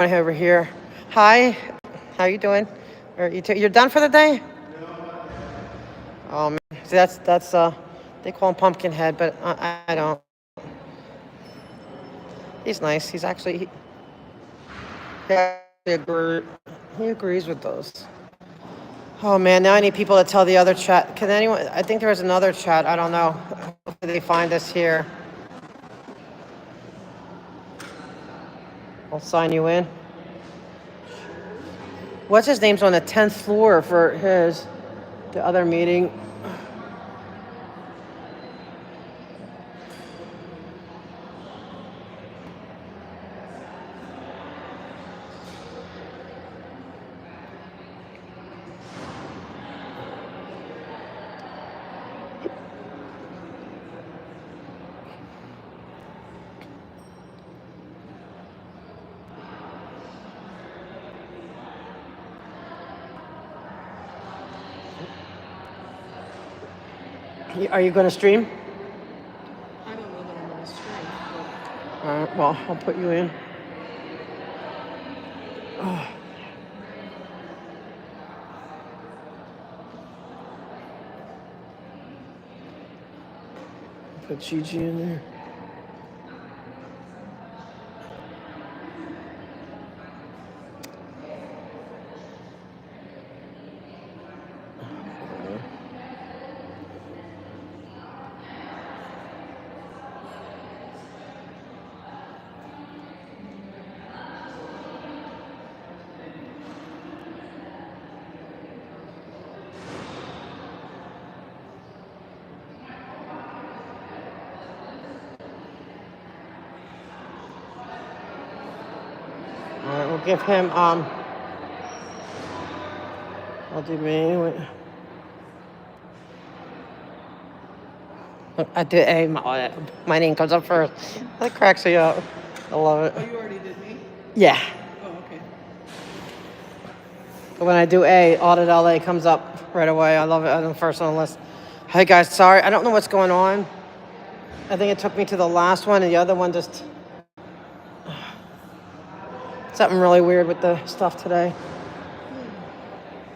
over here. Hi, how you doing? You're done for the day? Oh man, see, that's they call him Pumpkinhead, but I don't. He's nice. He actually he agrees with those. Oh man, now I need people to tell the other chat. Can anyone? I think there was another chat. I don't know. Hopefully they find us here. I'll sign you in. What's his name's on the 10th floor for the other meeting. Are you going to stream? I don't know that I'm going to stream. All right, well, I'll put you in. Oh. Put Gigi in there. All right, we'll give him, I'll do me. I did A, my name comes up first. That cracks me up. I love it. Oh, you already did me? Yeah. Oh, okay. But when I do A, Audit LA comes up right away. I love it. I'm the first on the list. Hey guys, sorry. I don't know what's going on. I think it took me to the last one and the other one just... Something really weird with the stuff today.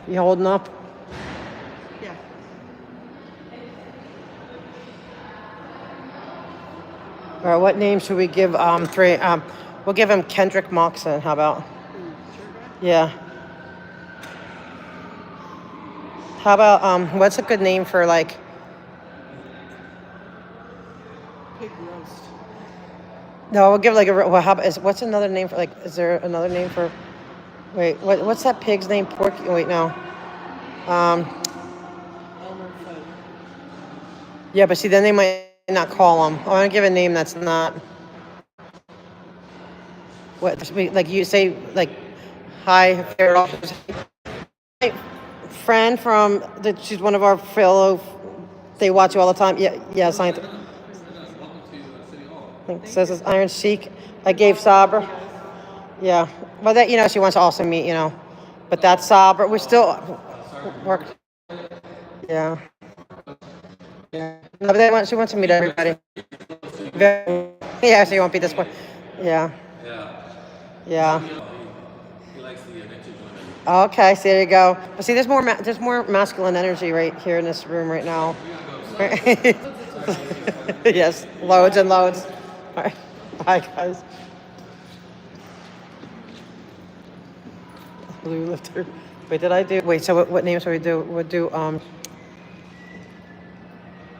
You holding up? Yeah. All right, what name should we give three? We'll give him Kendrick Moxon. How about? Yeah. How about what's a good name for like Pig roast. No, we'll give like a well, how about what's another name for like is there another name for wait, what's that pig's name? Porky wait, no. Elmer Fudd. Yeah, but see then they might not call him. I want to give a name that's not what like you say like hi fair officers. Friend from she's one of our fellow they watch you all the time. Yeah, scientist. I think it says it's Iron Sheik. I gave Sabra. Yeah. Well, that, she wants to also meet, But that's Sabra. We still work. Yeah. Yeah. No, but she wants to meet everybody. Yeah, so you won't be disappointed. Yeah. Yeah. He likes the vintage women. Okay, so there you go. But see, there's more masculine energy right here in this room right now. Yes, loads and loads. All right. Bye, guys. Blue lifter. Wait, did I do? Wait, so what names do we do? We'll do. I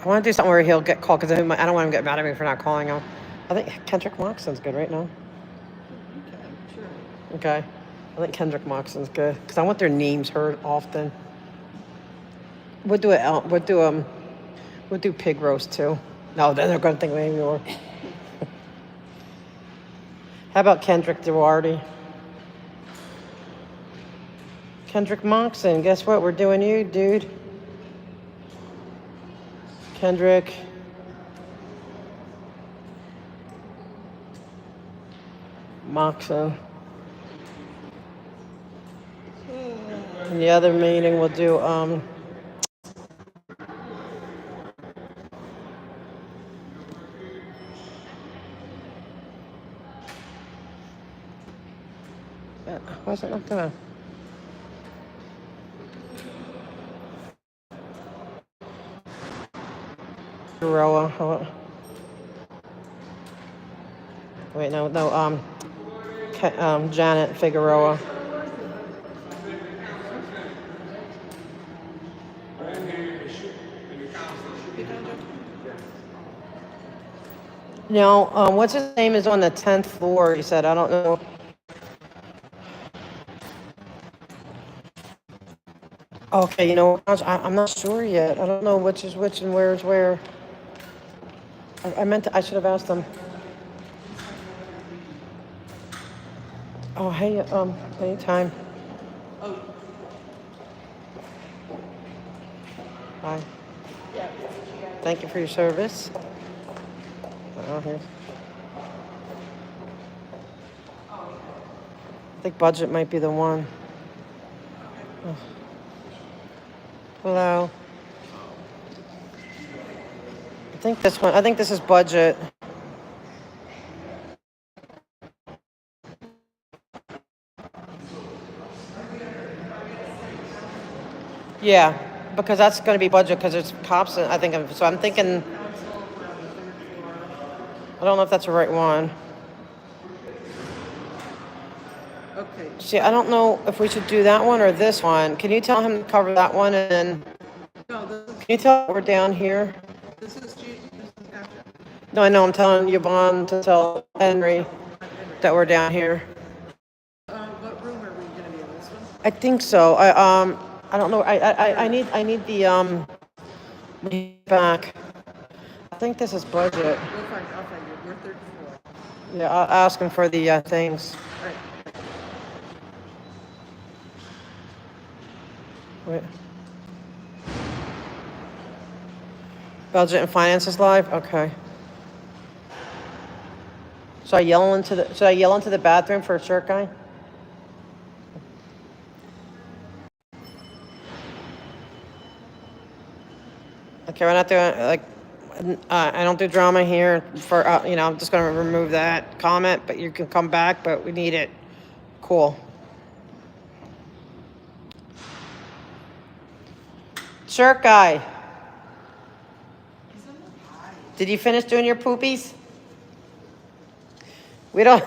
want to do something where he'll get called because I don't want him to get mad at me for not calling him. I think Kendrick Moxon's good right now. Okay, sure. Okay. I think Kendrick Moxon's good because I want their names heard often. We'll do pig roast too. No, then they're going to think of me more. How about Kendrick Duarte? Kendrick Moxon, guess what? We're doing you, dude. Kendrick. Moxon. And the other meeting we'll do, Why is it not doing? Figueroa. Wait, no. Janet Figueroa. No, what's his name is on the 10th floor, he said. I don't know. Okay, you know, I'm not sure yet. I don't know which is which and where is where. I should have asked them. Oh, hey, anytime. Oh, Bye. Thank you for your service. Oh, here. I think budget might be the one. Oh. Hello. I think this is budget. Yeah, because that's going to be budget because there's cops. I think so. I'm thinking. I don't know if that's the right one. okay. See, I don't know if we should do that one or this one. Can you tell him to cover that one and then No, can you tell we're down here? this is after. No, I know. I'm telling Yvonne to tell Henry that we're down here. What room are we gonna be in, this one? I think so. I don't know. I need the back. I think this is budget. I'll find you. We're third floor. Yeah, I'll ask him for the things. All right. Wait. Budget and finances live. Okay. Should I yell into the bathroom for a shirt guy? Okay, we're not doing like. I don't do drama here. For I'm just gonna remove that comment, but you can come back. But we need it. Cool. Shirt guy. Did you finish doing your poopies? We don't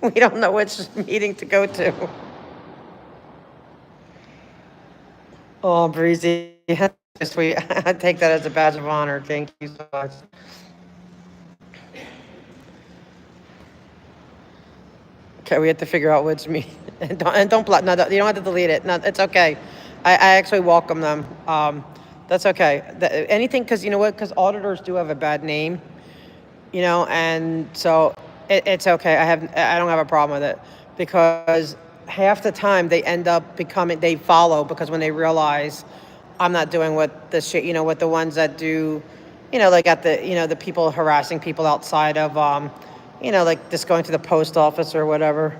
know which meeting to go to. Oh, Breezy. Sweet. I take that as a badge of honor. Thank you so much. Okay, we have to figure out which meeting. And don't block. No, you don't have to delete it. No, it's okay. I actually welcome them. That's okay. Anything, because you know what? Because auditors do have a bad name, and so it's okay. I don't have a problem with it because half the time they end up they follow because when they realize I'm not doing what the shit, what the ones that do, like at the, the people harassing people outside of, like just going to the post office or whatever.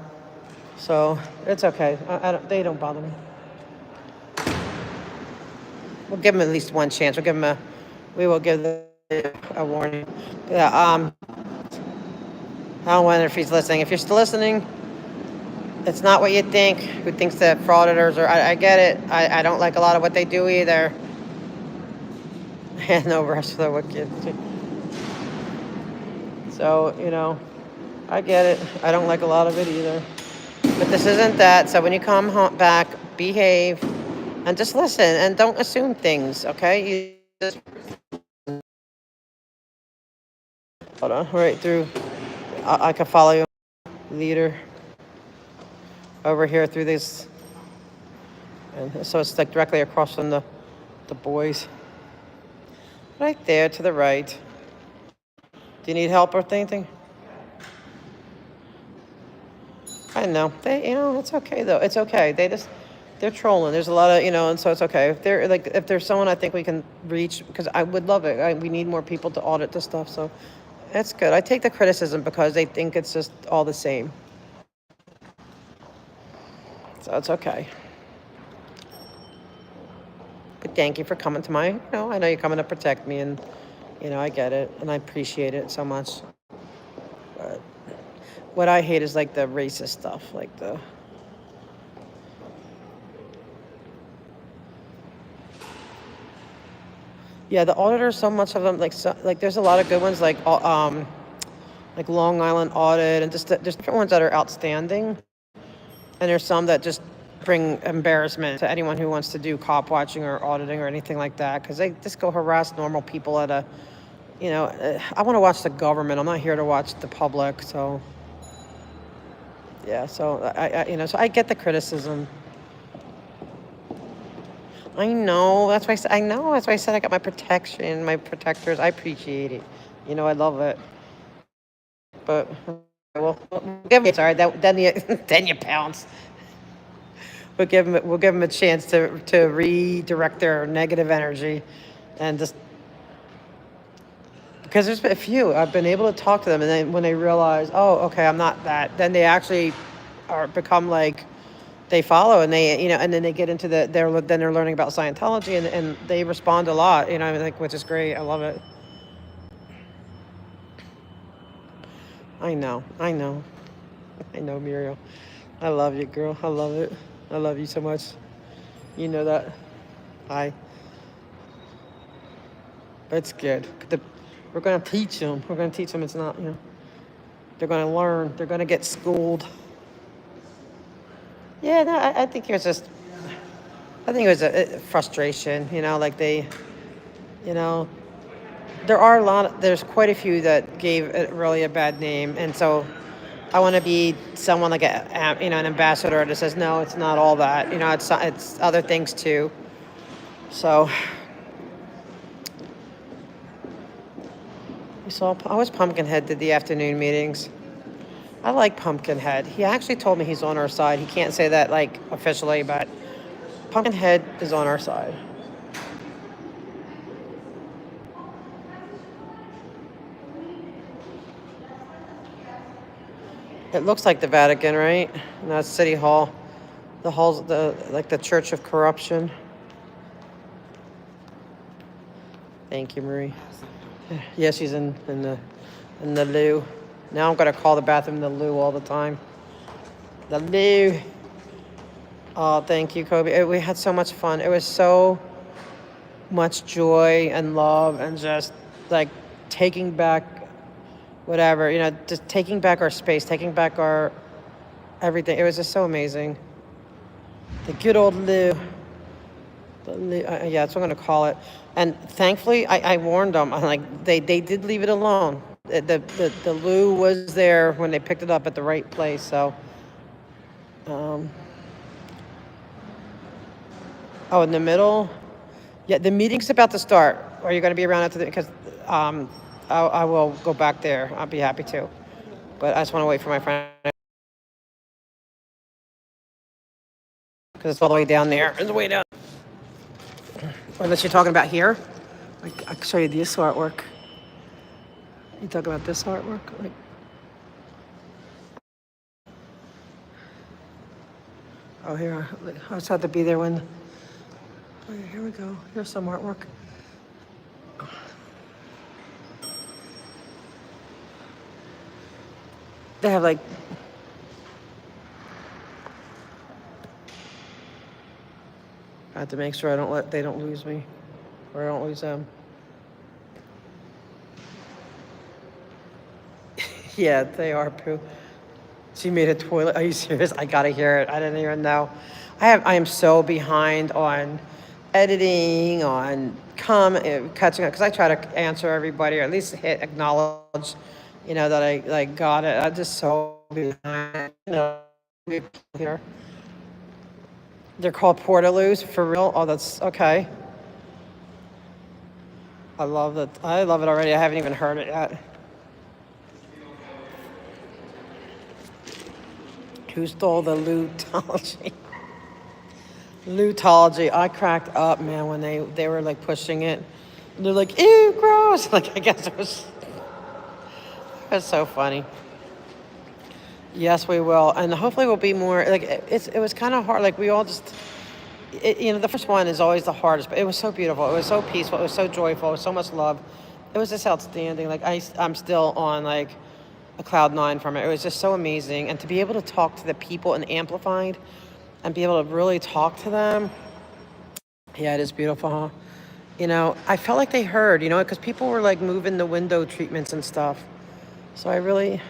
So it's okay. They don't bother me. We'll give them at least one chance. We will give them a warning. Yeah. I don't wonder if he's listening. If you're still listening, it's not what you think. Who thinks that frauditors are? I get it. I don't like a lot of what they do either. And no rest of the wicked. So I get it. I don't like a lot of it either. But this isn't that. So when you come back, behave and just listen and don't assume things. Okay? You just hold on. Right through. I can follow you, leader. Over here through this, and so it's like directly across from the boys. Right there to the right. Do you need help or anything? I know it's okay though. It's okay. They're trolling. There's a lot of and so it's okay. If there's someone I think we can reach, because I would love it. We need more people to audit this stuff, so that's good. I take the criticism because they think it's just all the same. So it's okay. But thank you for coming to I know you're coming to protect me, and I get it, and I appreciate it so much. But what I hate is like the racist stuff, like the. Yeah, the auditors, so much of them, like there's a lot of good ones, like Long Island Audit, and just there's different ones that are outstanding, and there's some that just bring embarrassment to anyone who wants to do cop watching or auditing or anything like that, because they just go harass normal people at a, I want to watch the government. I'm not here to watch the public, so. Yeah, so so I get the criticism. I know. That's why I know. That's why I said I got my protection, my protectors. I appreciate it. I love it. But we'll give me. Sorry, then you then you pounce. We'll give them a chance to redirect their negative energy, and just because there's been a few I've been able to talk to them, and then when they realize, oh, okay, I'm not that, then they actually become like. They follow, and they and then they get into then they're learning about Scientology, and they respond a lot, which is great. I love it. I know, Muriel. I love you, girl. I love it. I love you so much. You know that. Hi. But it's good. We're gonna teach them. We're gonna teach them. It's not, they're gonna learn. They're gonna get schooled. Yeah, no, I think it was just, I think it was a frustration, like they, there are there's quite a few that gave it really a bad name. And so I want to be someone like an ambassador that says, no, it's not all that, it's other things too. So I was Pumpkinhead did the afternoon meetings. I like Pumpkinhead. He actually told me he's on our side. He can't say that like officially, but Pumpkinhead is on our side. It looks like the Vatican, right? And that's City Hall. The hall's the Church of Corruption. Thank you, Marie. Yeah, she's in the loo. Now I'm going to call the bathroom the loo all the time. The loo. Oh, thank you, Kobe. We had so much fun. It was so much joy and love and just like taking back whatever, just taking back our space, taking back our everything. It was just so amazing. The good old loo. Yeah, that's what I'm going to call it. And thankfully, I warned them. They did leave it alone. The loo was there when they picked it up at the right place. So, oh, in the middle, yeah, the meeting's about to start. Are you going to be around after because I will go back there. I'll be happy to, but I just want to wait for my friend because it's all the way down there. It's way down. Unless you're talking about here, I can show you this artwork. You talk about this artwork? Oh, here. I just had to be there when. Oh, here we go. Here's some artwork. They have I have to make sure they don't lose me, or I don't lose them. Yeah, they are, Pooh. She made a toilet. Are you serious? I gotta hear it. I didn't even know. I am so behind on editing, on catching up, because I try to answer everybody, or at least hit acknowledge, that I got it. I'm just so behind. Here. They're called portaloos, for real. Oh, that's okay. I love it. I love it already. I haven't even heard it yet. Who stole the lootology? Lootology. I cracked up, man, when they were like pushing it. They're like, ew, gross. I guess it was so funny. Yes, we will, and hopefully we'll be more it was kind of hard. We all just, the first one is always the hardest, but it was so beautiful. It was so peaceful. It was so joyful. It was so much love. It was just outstanding. I'm still on a cloud nine from it. It was just so amazing. And to be able to talk to the people in Amplified and be able to really talk to them, yeah, it is beautiful, huh? You know, I felt like they heard, you know, because people were like moving the window treatments and stuff. So I really...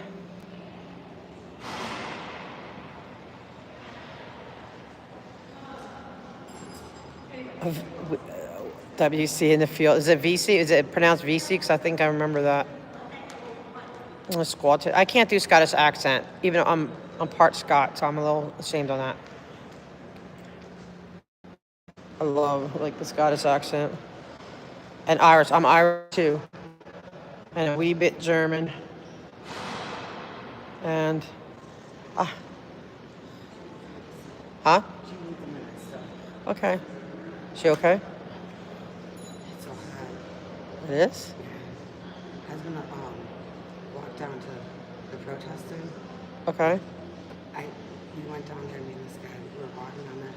WC in the field. Is it VC? Is it pronounced VC? Because I think I remember that. Squat. I can't do Scottish accent, even though I'm part Scot, so I'm a little ashamed on that. I love like the Scottish accent. And Irish. I'm Irish too. And a wee bit German. And huh? Okay. She okay? It's so hot. It is? I was gonna walk down to the protesting. Okay. We went down there, me and this guy, we were walking on that,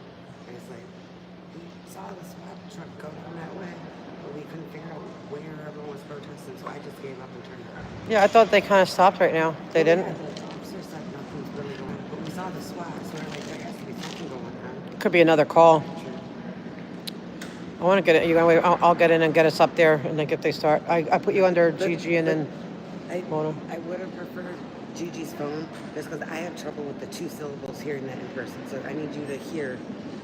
and it's like, we saw the SWAT truck go down that way, but we couldn't figure out where everyone was protesting, so I just gave up and turned around. Yeah, I thought they kind of stopped right now. They didn't? Yeah, the officer said nothing's really going on, but we saw the SWAT, so we're like, there has to be something going on. Could be another call. I want to get it. You gonna wait? I'll get in and get us up there, and then if they start, I put you under Gigi and then Mona. I would have preferred Gigi's phone just because I have trouble with the 2 syllables hearing that in person. So I need you to hear.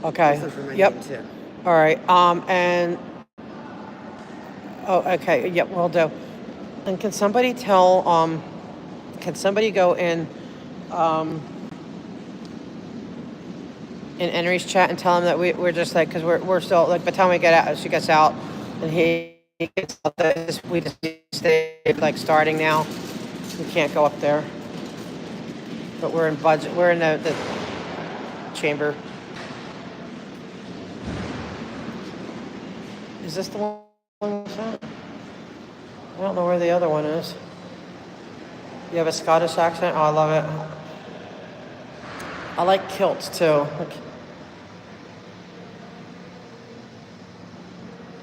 Okay. Listen for my Yep. name too. All right. And oh, okay. Yep. We'll do. And can somebody tell? Can somebody go in Henry's chat and tell him that we're just like, because we're still like by the time we get out, she gets out, and he gets out. We just stay like starting now. We can't go up there, but we're in budget. We're in the chamber. Is this the one? I don't know where the other one is. You have a Scottish accent? Oh, I love it. I like kilts too.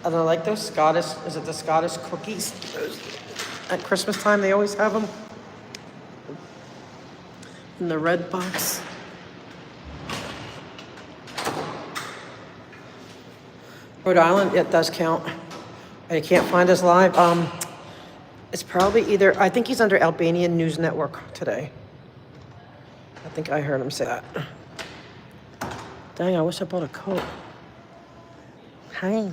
And I like those Scottish, is it the Scottish cookies? At Christmas time, they always have them. In the red box. Rhode Island, it does count. You can't find us live. It's probably either, I think he's under Albanian News Network today. I think I heard him say that. Dang, I wish I bought a coat. Hi.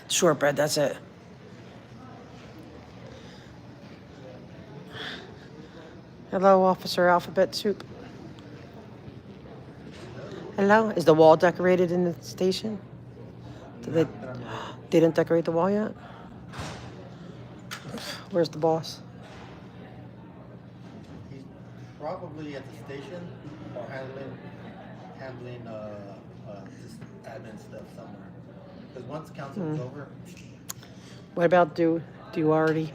Shortbread, that's it. Hello, Officer Alphabet Soup. Hello. Is the wall decorated in the station? They didn't decorate the wall yet? Where's the boss? He's probably at the station or handling just admin stuff somewhere. Because once council is over, What about do you already?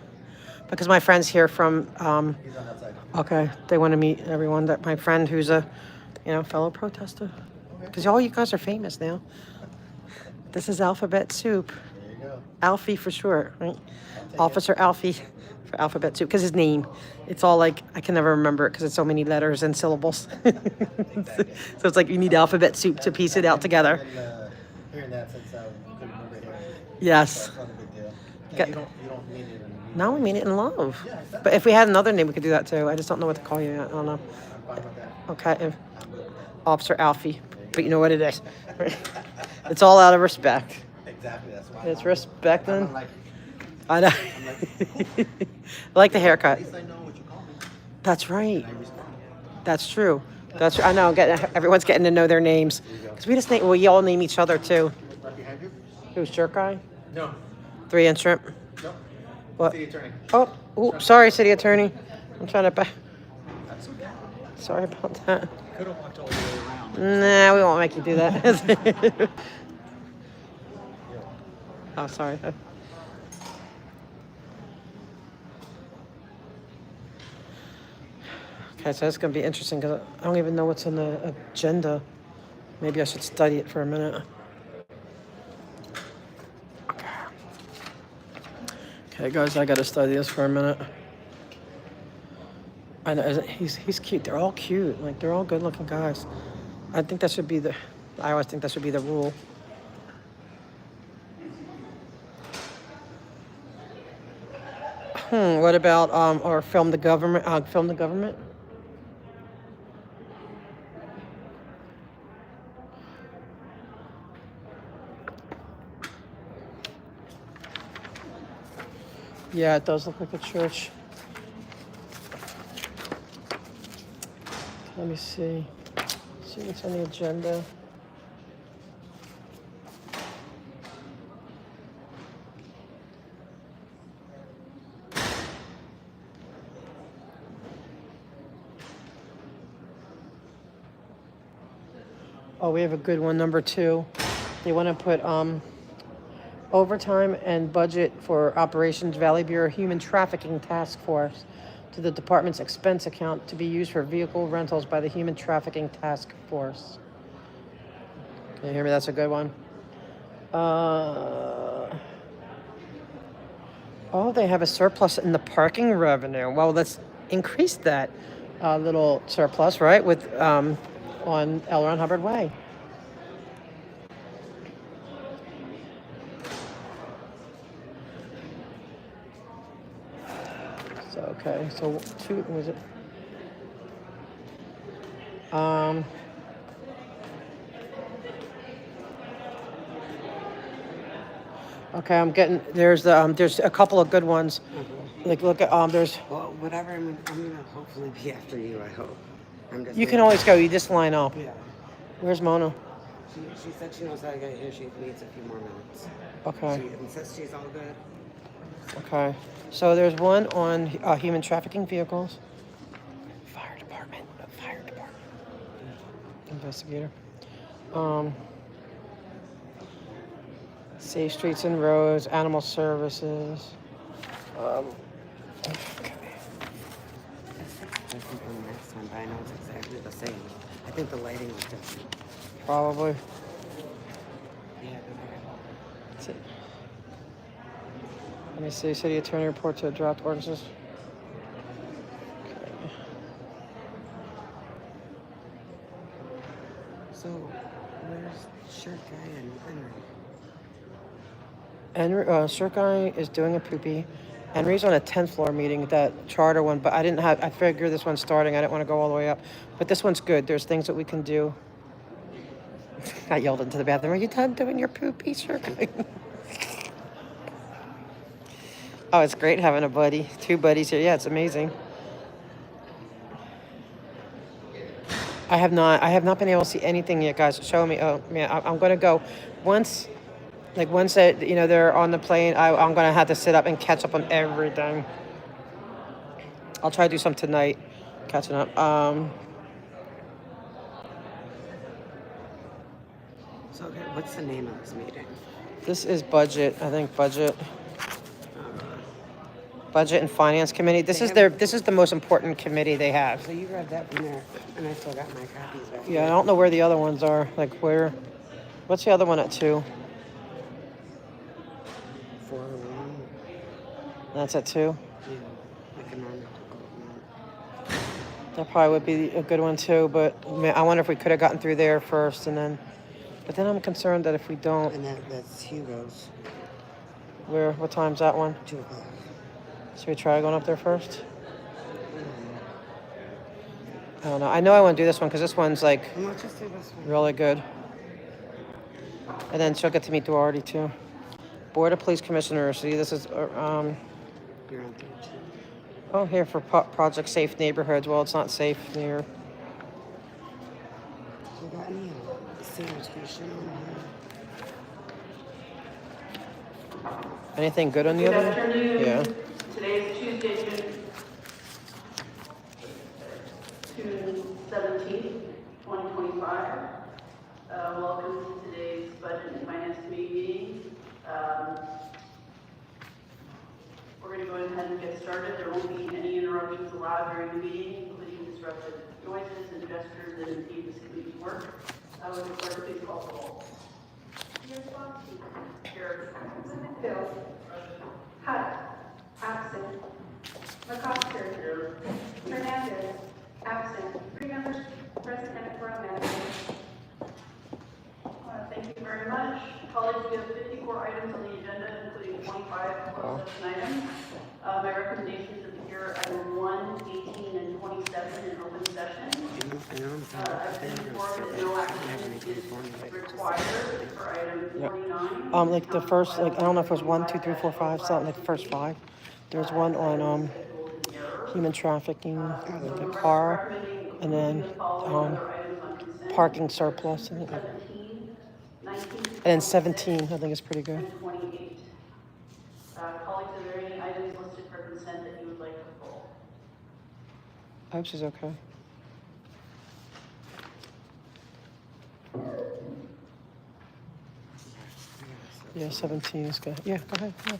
Because my friend's here from, he's on that side. okay, they want to meet everyone. That my friend who's a, fellow protester. Because all you guys are famous now. This is Alphabet Soup. There you go. Alfie for short, right? take Officer Alfie for Alphabet Soup. Because his name, it's all like, I can never remember it because it's so many letters and syllables. So it's like you need Alphabet Soup to piece it out together. And, hearing that since you couldn't remember hearing it. Yes. That's not a big deal. Got- And you don't mean it in Now we mean it in love. Yeah, exactly. But if we had another name, we could do that too. I just don't know what to call you yet. I don't know. I'm fine with that. Okay. Officer Alfie. But you know what it is. It's all out of respect. Exactly, that's why. It's respecting. I'm like, I know. I like the haircut. at least I know what you call me. That's right. I respond. That's true. I know. Everyone's getting to know their names. Because we just name, we all name each other too. Right behind you? Who's Jerk Guy? No. 3-inch shrimp. No. What? City attorney. Oh, oops, sorry, city attorney. I'm trying to That's okay. Sorry about that. Could have walked all the way around. Nah, we won't make you do that. Oh, sorry. Okay, so it's going to be interesting because I don't even know what's on the agenda. Maybe I should study it for a minute. Okay, guys, I got to study this for a minute. I know, he's cute. They're all cute. Like, they're all good-looking guys. I think that should be the. I always think that should be the rule. What about or film the government? Film the government. Yeah, it does look like a church. Let me see. See what's on the agenda. Oh, we have a good one, number 2. They want to put overtime and budget for Operations Valley Bureau Human Trafficking Task Force to the department's expense account to be used for vehicle rentals by the Human Trafficking Task Force. Can you hear me? That's a good one. Oh, they have a surplus in the parking revenue. Well, let's increase that little surplus, right, with on L. Ron Hubbard Way. So, okay, so 2, was it? Okay, I'm getting, there's a couple of good ones. Like, look at, there's, Well, whatever. I'm gonna hopefully be after you. I hope. I'm just. you can always go, you just line up. Yeah. Where's Mona? She said she knows how to get here. She needs a few more minutes. Okay. She insists she's all good. Okay, so there's one on human trafficking vehicles. Fire department. Investigator. Safe streets and roads, animal services. Okay. Different from the next one, but I know it's exactly the same. I think the lighting was different. Probably. Yeah. That's it. Let me see. City attorney report to draft ordinances. Okay. So, where's Shirt Guy and Henry? And Shirt Guy is doing a poopy. Henry's on a 10th floor meeting, that charter one, but I figured this one's starting. I didn't want to go all the way up. But this one's good. There's things that we can do. I yelled into the bathroom, are you done doing your poopy, Shirt Guy? Oh, it's great having a buddy. 2 buddies here. Yeah, it's amazing. I have not been able to see anything yet, guys. Show me. Oh, man, I'm going to go. Once they're on the plane, I'm going to have to sit up and catch up on everything. I'll try to do some tonight, catching up. So, okay, what's the name of this meeting? This is budget. I think budget. Budget and Finance Committee. This is the most important committee they have. So you grabbed that from there, and I still got my copies back. Yeah, I don't know where the other ones are. Like where? What's the other one at 2? 401. That's at 2. Yeah, economic development. That probably would be a good one too. But man, I wonder if we could have gotten through there first and then. But then I'm concerned that if we don't, And that's Hugo's. what time's that one? 2 o'clock. Should we try going up there first? I don't know. I know I want to do this one because this one's like And let's just do this one. really good. And then she'll get to meet Duarte too. Board of Police Commissioners. See, this is You're on 13. oh, here for Project Safe Neighborhoods. Well, it's not safe near. You got any sanitation on here? Anything good on the Good other? afternoon. Yeah. Today is Tuesday, June 17th, 2025. Welcome to today's Budget and Finance Committee meeting. We're going to go ahead and get started. There won't be any interruptions allowed during the meeting, including disruptive noises and gestures that impede this committee's work. Would the clerk please call the roll? Here. Hill. Hutt. Absent. McCosker. Hernandez. Absent. Three members present and quorum absent. Thank you very much. Colleagues, we have 54 items on the agenda, including 25 closed session items. My recommendations appear item 1, 18, and 27 in open session. I've been informed that no action is required for item 49. Like the first, like, I don't know if it was 1, 2, 3, 4, 5, something like the first 5. There's one on, human trafficking, like a car, and then, parking surplus, I think. 17, 19, And then 17, I think is pretty good. and 28. Colleagues, are there any items listed for consent that you would like to pull? I hope she's okay. Yeah, 17 is good. Yeah, go ahead. Yeah.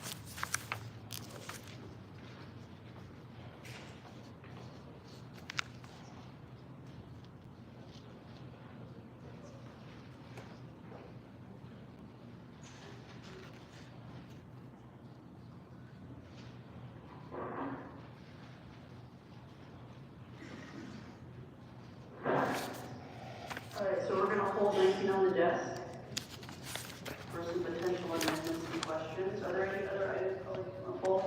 All right, so we're going to hold 19 on the desk for some potential amendments and questions. Are there any other items colleagues want to pull?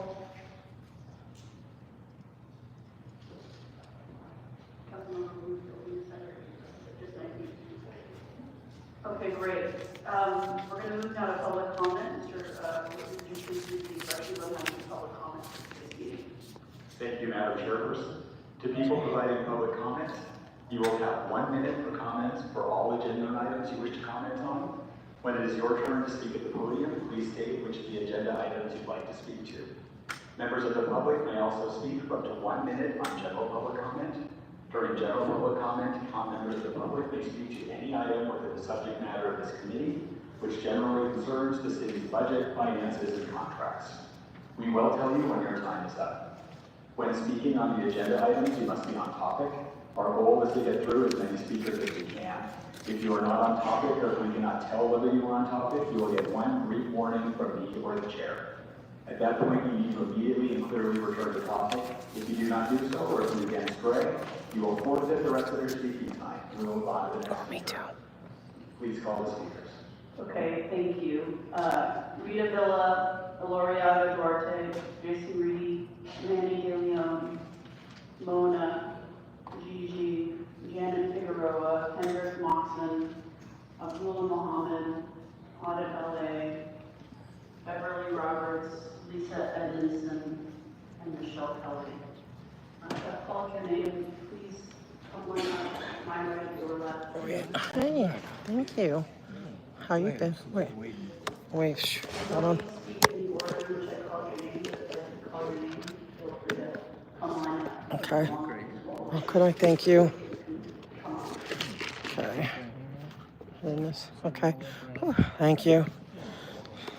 Councilmember Ruth, open the center. Just 19. Okay, great. We're going to move now to public comment. Mr. Would you please read the instructions on how to public comment for this meeting? Thank you, Madam Chairperson. To people providing public comment, you will have 1 minute for comments for all agenda items you wish to comment on. When it is your turn to speak at the podium, please state which of the agenda items you'd like to speak to. Members of the public may also speak for up to 1 minute on general public comment. During general public comment, members of the public may speak to any item within the subject matter of this committee, which generally concerns the city's budget, finances, and contracts. We will tell you when your time is up. When speaking on the agenda items, you must be on topic. Our goal is to get through as many speakers as we can. If you are not on topic, or if we cannot tell whether you are on topic, you will get one brief warning from me or the chair. At that point, you need to immediately and clearly return to topic. If you do not do so, or if you again stray, you will forfeit the rest of your speaking time. We will move on to the next. Me too. Please call the speakers. Okay, thank you. Rita Villa, Eloriaga Duarte, Jason Reedy, Manny De Leon, Mona, Gigi, Janet Figueroa, Hendrik Moxon, Abdullah Mohammed, Audit LA, Beverly Roberts, Lisa Edmondson, and Michelle Kelly. Call your name, please come on up, my right, your left. Hey, thank you. How you been? Wait, hold on. Okay. How could I thank you? Okay. Goodness. Okay. Thank you.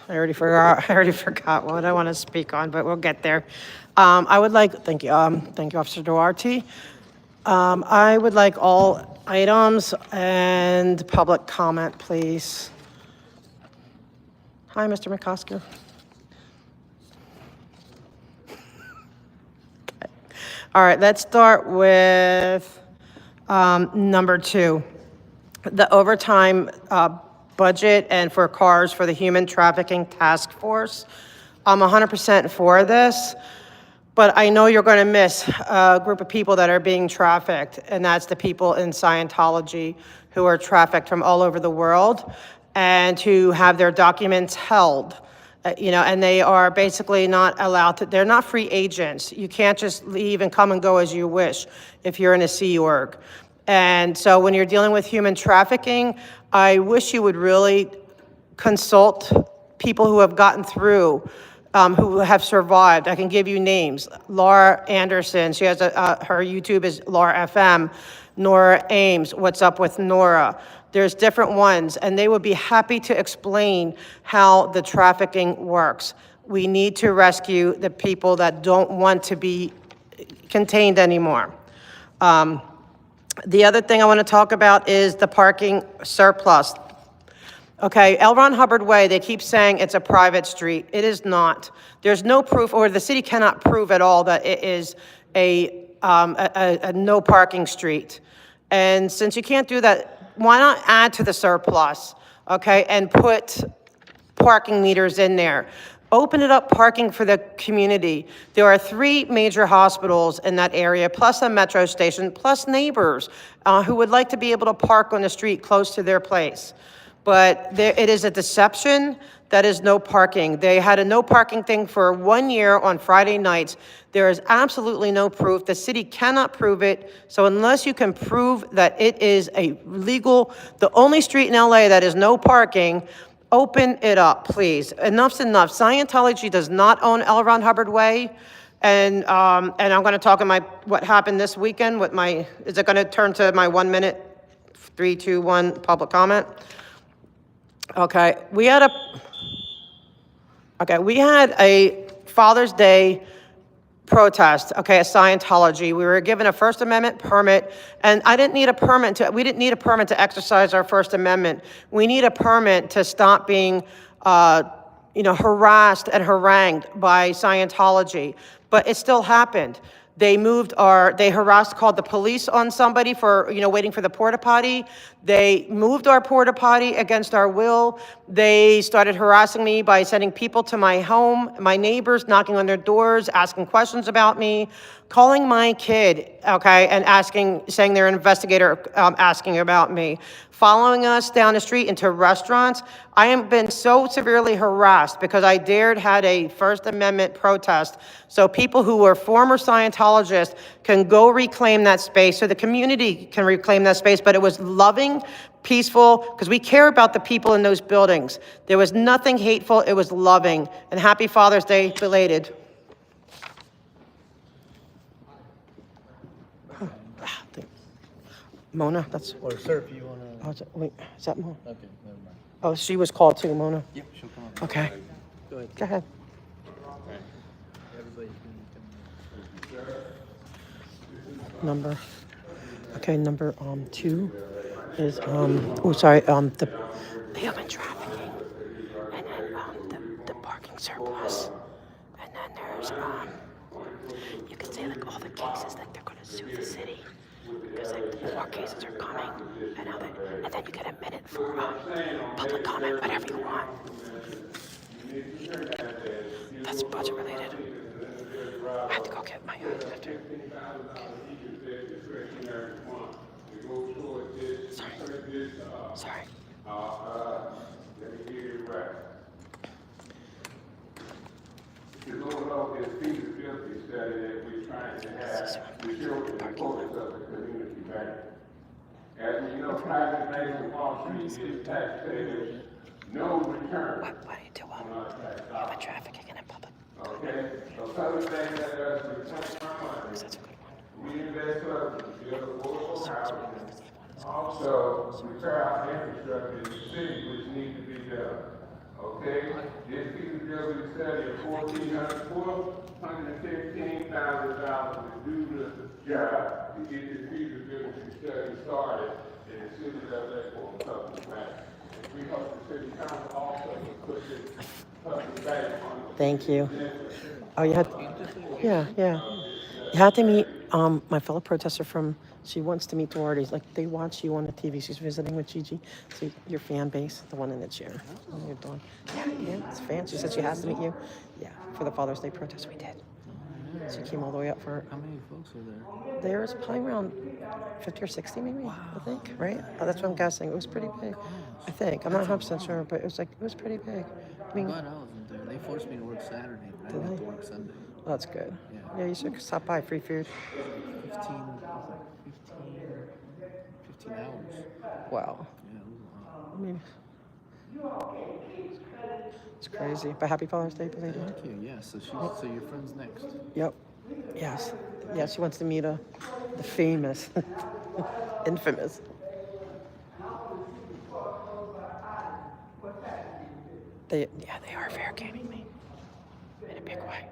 I already forgot what I want to speak on, but we'll get there. I would like, thank you, Officer Duarte. I would like all items and public comment, please. Hi, Mr. McCosker. Okay. All right, let's start with number 2, the overtime budget and for cars for the Human Trafficking Task Force. I'm 100% for this, but I know you're going to miss a group of people that are being trafficked, and that's the people in Scientology who are trafficked from all over the world and who have their documents held. And they are basically not allowed to, they're not free agents. You can't just leave and come and go as you wish if you're in a Sea Org. And so when you're dealing with human trafficking, I wish you would really consult people who have gotten through, who have survived. I can give you names. Laura Anderson, she has her YouTube is Laura FM. Nora Ames, What's Up with Nora. There's different ones, and they would be happy to explain how the trafficking works. We need to rescue the people that don't want to be contained anymore. The other thing I want to talk about is the parking surplus. Okay, L. Ron Hubbard Way, they keep saying it's a private street. It is not. There's no proof, or the city cannot prove at all that it is a no parking street. And since you can't do that, why not add to the surplus, okay, and put parking meters in there? Open it up parking for the community. There are 3 major hospitals in that area, plus a metro station, plus neighbors who would like to be able to park on the street close to their place. But it is a deception. That is no parking. They had a no parking thing for 1 year on Friday nights. There is absolutely no proof. The city cannot prove it. So unless you can prove that it is a legal, the only street in LA that is no parking, open it up, please. Enough's enough. Scientology does not own L. Ron Hubbard Way. And I'm going to talk about what happened this weekend with my, is it going to turn to my 1 minute, 3, 2, 1 public comment? Okay, we had a Father's Day protest, okay, at Scientology. We were given a First Amendment permit, and we didn't need a permit to exercise our First Amendment. We need a permit to stop being, harassed and harangued by Scientology. But it still happened. They called the police on somebody for, waiting for the porta potty. They moved our porta potty against our will. They started harassing me by sending people to my home, my neighbors, knocking on their doors, asking questions about me, calling my kid, okay, and saying they're an investigator, asking about me, following us down the street into restaurants. I have been so severely harassed because I had a First Amendment protest. So people who were former Scientologists can go reclaim that space, so the community can reclaim that space. But it was loving, peaceful, because we care about the people in those buildings. There was nothing hateful, it was loving. And happy Father's Day, belated. Mona, that's, Or sir, if you wanna. wait, is that Mona? Okay, never mind. Oh, she was called too, Mona. Yep, she'll come on. Okay, Go ahead. go ahead. Everybody can Number 2 is, the human trafficking, and then, the parking surplus. And then there's, you could say like all the cases that they're gonna sue the city, because like more cases are coming, and then you get a minute for, public comment, whatever you want. That's budget related. I have to go get my, after. Sorry. The Lord of his feasibility study that we're trying to have to show the importance of the community bank. As we know, private banks on Wall Street is taxpayers, no return What do you do? on our tax Human dollars. trafficking in public. Okay? So some things that does return our money. That's a good one. We invest further to build affordable housing. Also, repair our infrastructure in the city, which needs to be done. Okay? This feasibility study of $415,000 to do the job to get this feasibility study started in the city of LA for a couple of months. We hope the city council also will put this public bank on the. Thank you. Oh, you had, yeah. You had to meet my fellow protester she wants to meet Doherty. Like, they watch you on the TV. She's visiting with Gigi. So your fan base, the one in the chair. Oh, you're doing. Yeah, it's fans. She said she has to meet you. Yeah, for the Father's Day protest we did. She came all the way up for. How many folks are there? There's probably around 50 or 60 maybe, I think, right? Oh, that's what I'm guessing. It was pretty big, I think. I'm not 100% sure, but it was pretty big. I mean, Glad I wasn't there. They forced me to work Saturday, but I Did didn't have they? to work Sunday. well, that's good. Yeah. Yeah, you should stop by. Free food. 15 hours. Wow. Yeah, it was a lot. I mean, it's crazy. But happy Father's Day, belated. Thank you. Yeah. So your friend's next. Yep. Yes. Yeah, she wants to meet the famous, infamous. They are fair gaming me in a big way.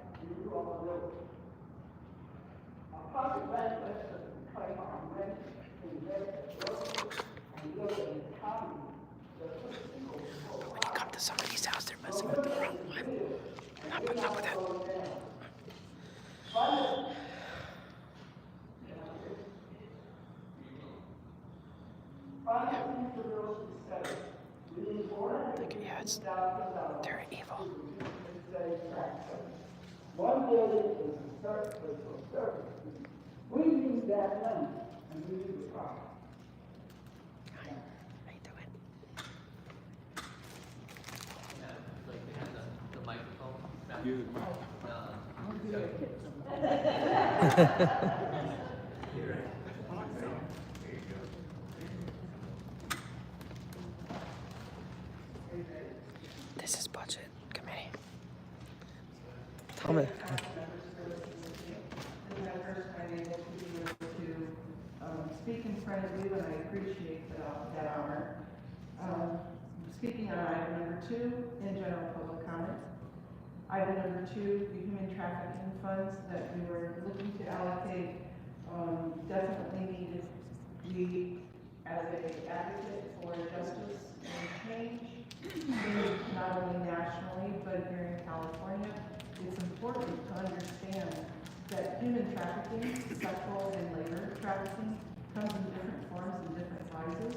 to somebody's house, they're messing with the wrong one. I'm not putting up with it. Yeah, it's, they're evil. One building is for service. We need that money, and we need the property. How you doing? Like they have the microphone. This is budget committee. Tell me. This is my first time able to be able to speak in front of you, and I appreciate that honor. Speaking on item number 2 in general public comment. Item number 2, the human trafficking funds that we were looking to allocate definitely needed. We, as an advocate for justice and change, not only nationally, but here in California, it's important to understand that human trafficking, sexual and labor trafficking, comes in different forms and different sizes,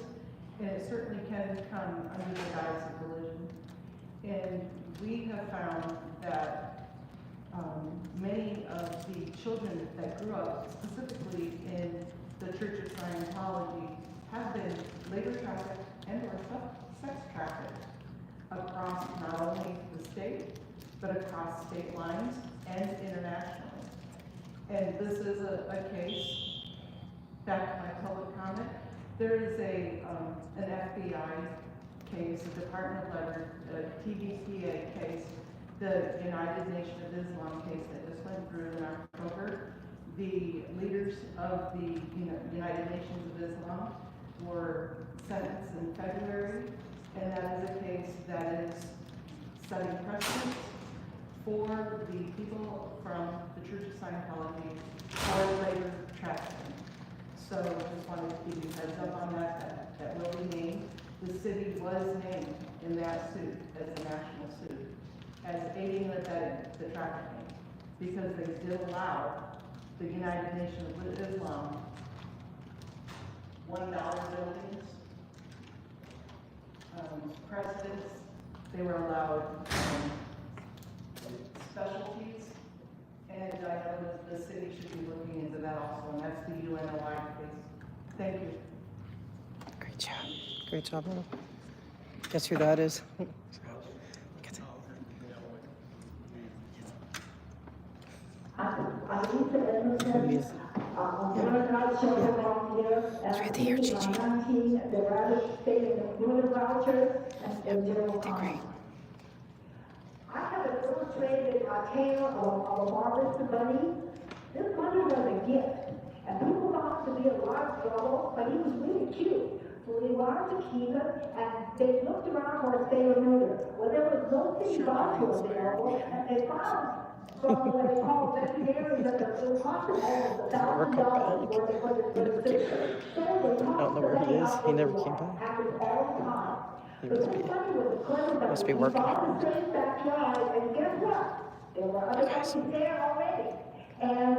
and it certainly can come under the guise of religion. And we have found that many of the children that grew up specifically in the Church of Scientology have been labor trafficked and or sex trafficked across not only the state, but across state lines and internationally. And this is a case, back to my public comment, there is an FBI case, a Department of Labor, a TVCA case, the United Nation of Islam case that just went through in October. The leaders of the United Nations of Islam were sentenced in February, and that is a case that is setting precedent for the people from the Church of Scientology for labor trafficking. So just wanted to give you a heads up on that will be named. The city was named in that suit as a national suit, as aiding and abetting the trafficking, because they did allow the United Nation of Islam $1 buildings, presidents, they were allowed specialties, and I know that the city should be looking into that also, and that's the UNOI case. Thank you. Great job. Great job, Anna. Guess who that is? It's right here, Gigi. Yep, they great. I have an illustrated tale of a harvest bunny. This bunny was a gift, and people thought to be a lot of trouble, but he was really cute. So they wanted to keep him, and they looked around for a spay or neuter. Well, there was no city doctor available, and they found from what they call veterinarians that the hospital was $1,000 where they put it. So they I don't know where he is. He never came back. Happens all the time. He must be working. And guess what? There were other guys there already. And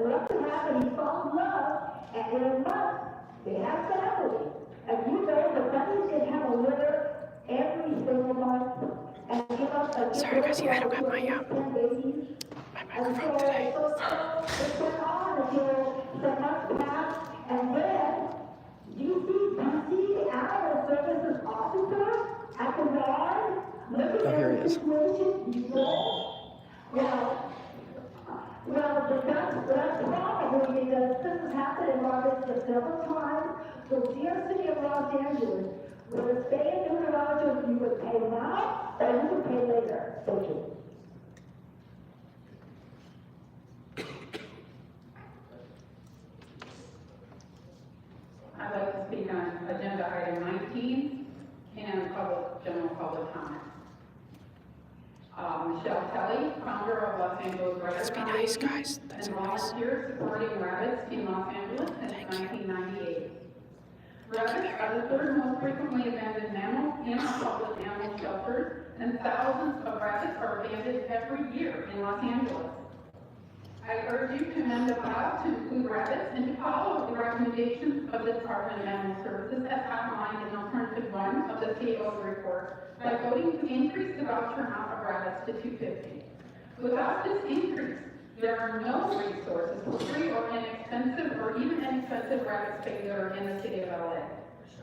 what happened, he fell in love, and in a month, they have family. And you know, the bunnies can have a litter every single month. And give us a Sorry, guys, I don't got my microphone today. So it went on until the months passed, and then you see the animal services officer at the yard looking Oh, here at he the is. situation. Well, that's probably because this has happened in Los Angeles several times. So dear city of Los Angeles, with a stay in New Orleans, you would pay now or you would pay later. Thank you. I'd like to speak on agenda item 19 and general public comment. Michelle Kelly, founder of Los Angeles Record Let's be nice, Foundation, guys. That's and nice. volunteer supporting rabbits in Los Angeles since 1998. Rabbits are the the third most frequently abandoned mammal in our public animal shelters, and thousands of rabbits are abandoned every year in Los Angeles. I urge you to amend the bylaw to include rabbits and to follow the recommendations of the Department of Animal Services as outlined in alternative 1 of the CAO report by voting to increase the voucher amount of rabbits to $250. Without this increase, there are no resources for free or inexpensive or even inexpensive rabbit spay litter in the city of LA.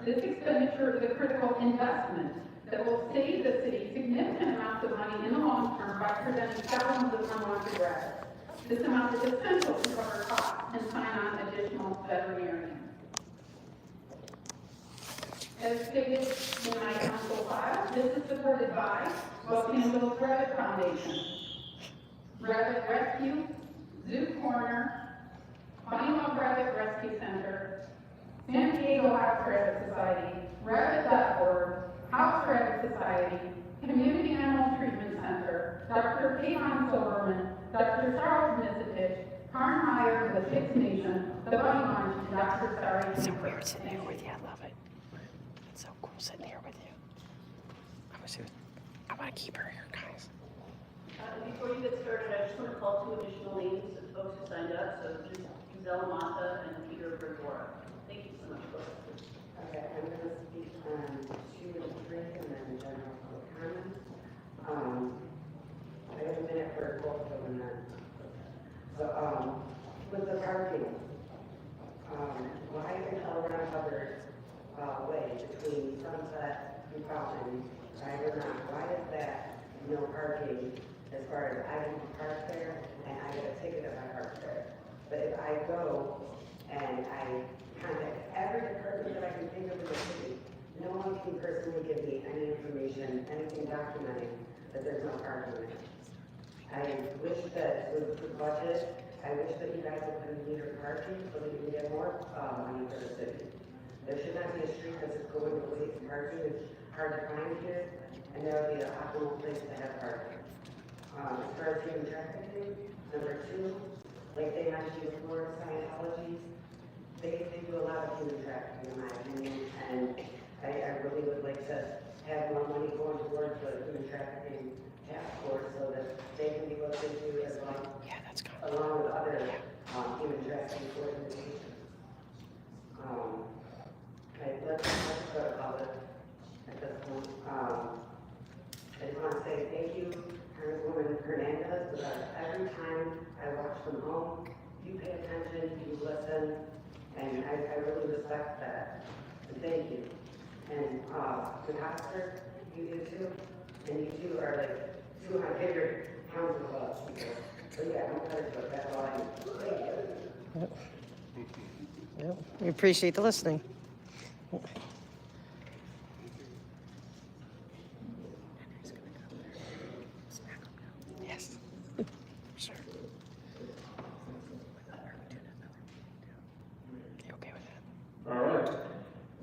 This expenditure is a critical investment that will save the city significant amounts of money in the long term by preventing thousands of unwanted rabbits. This amount is essential to cover costs and sign on additional veterinarians. As stated in my council file, this is supported by Los Angeles Rabbit Foundation, Rabbit Rescue, Zoo Corner, Funny Love Rabbit Rescue Center, San Diego House Rabbit Society, Rabbit.org, House Rabbit Society, Community Animal Treatment Center, Dr. Kayvon Silverman, Dr. Charles Misitich, Karen Meyer, the Six Nation, the Bunny Bunch, and Dr. Sari. It's so weird sitting here with you. I love it. It's so cool sitting here with you. I want to keep her here, guys. Before you get started, I just want to call 2 additional names of folks who signed up, so Giselle Mata and Peter Gregora. Thank you so much, folks. Okay, I'm going to speak on 2 and 3 and then general public comments. I have a minute for both of them then. So, with the parking, why is Elrond covered way between Sunset and Fountain, right or not? Why is that no parking as far as I can park there and I get a ticket if I park there? But if I go and I contact every department that I can think of in the city, no one can personally give me any information, anything documenting that there's no parking there. I wish that with the budget, I wish that you guys would put in metered parking so that you can get more money for the city. There should not be a street that's going to waste parking. It's hard to find here, and that would be the optimal place to have parking. As far as human trafficking, number 2, like they mentioned before, Scientology, they do a lot of human trafficking in my opinion, and I really would like to have more money going towards the human trafficking task force so that they can be looked into as well, along with other human trafficking organizations. Okay, let's go about it at this point. I just want to say thank you, Congresswoman Hernandez, because every time I watch them home, you pay attention, you listen, and I really respect that. And thank you. And the Oscar, you do too, and you two are like 2 of my favorite council clubs people. So yeah, I'm excited about that. That's all I need. Thank you. Yep. We appreciate the listening. Yes. Sure. You okay with that? All right.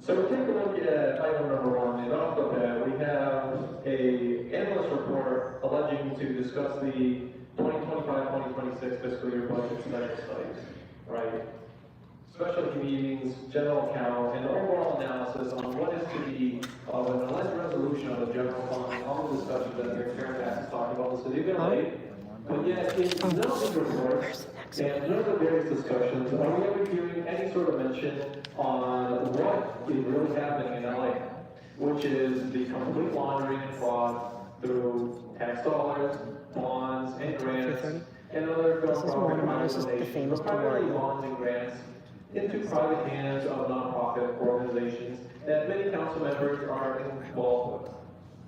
So we'll take a look at item number 1, and off the bat, we have a analyst report alleging to discuss the 2025-2026 fiscal year budget special studies, right? Specialty meetings, general account, and overall analysis on what is to be of an unless resolution of the general fund, all the discussions that Mayor Karen Bass is talking about in the city of LA. But yet, in none of these reports and none of the various discussions are we ever hearing any sort of mention on what is really happening in LA, which is the complete laundering and fraud through tax dollars, bonds, and grants, and other philanthropic donations, primarily bonds and grants, into private hands of nonprofit organizations that many council members are involved with.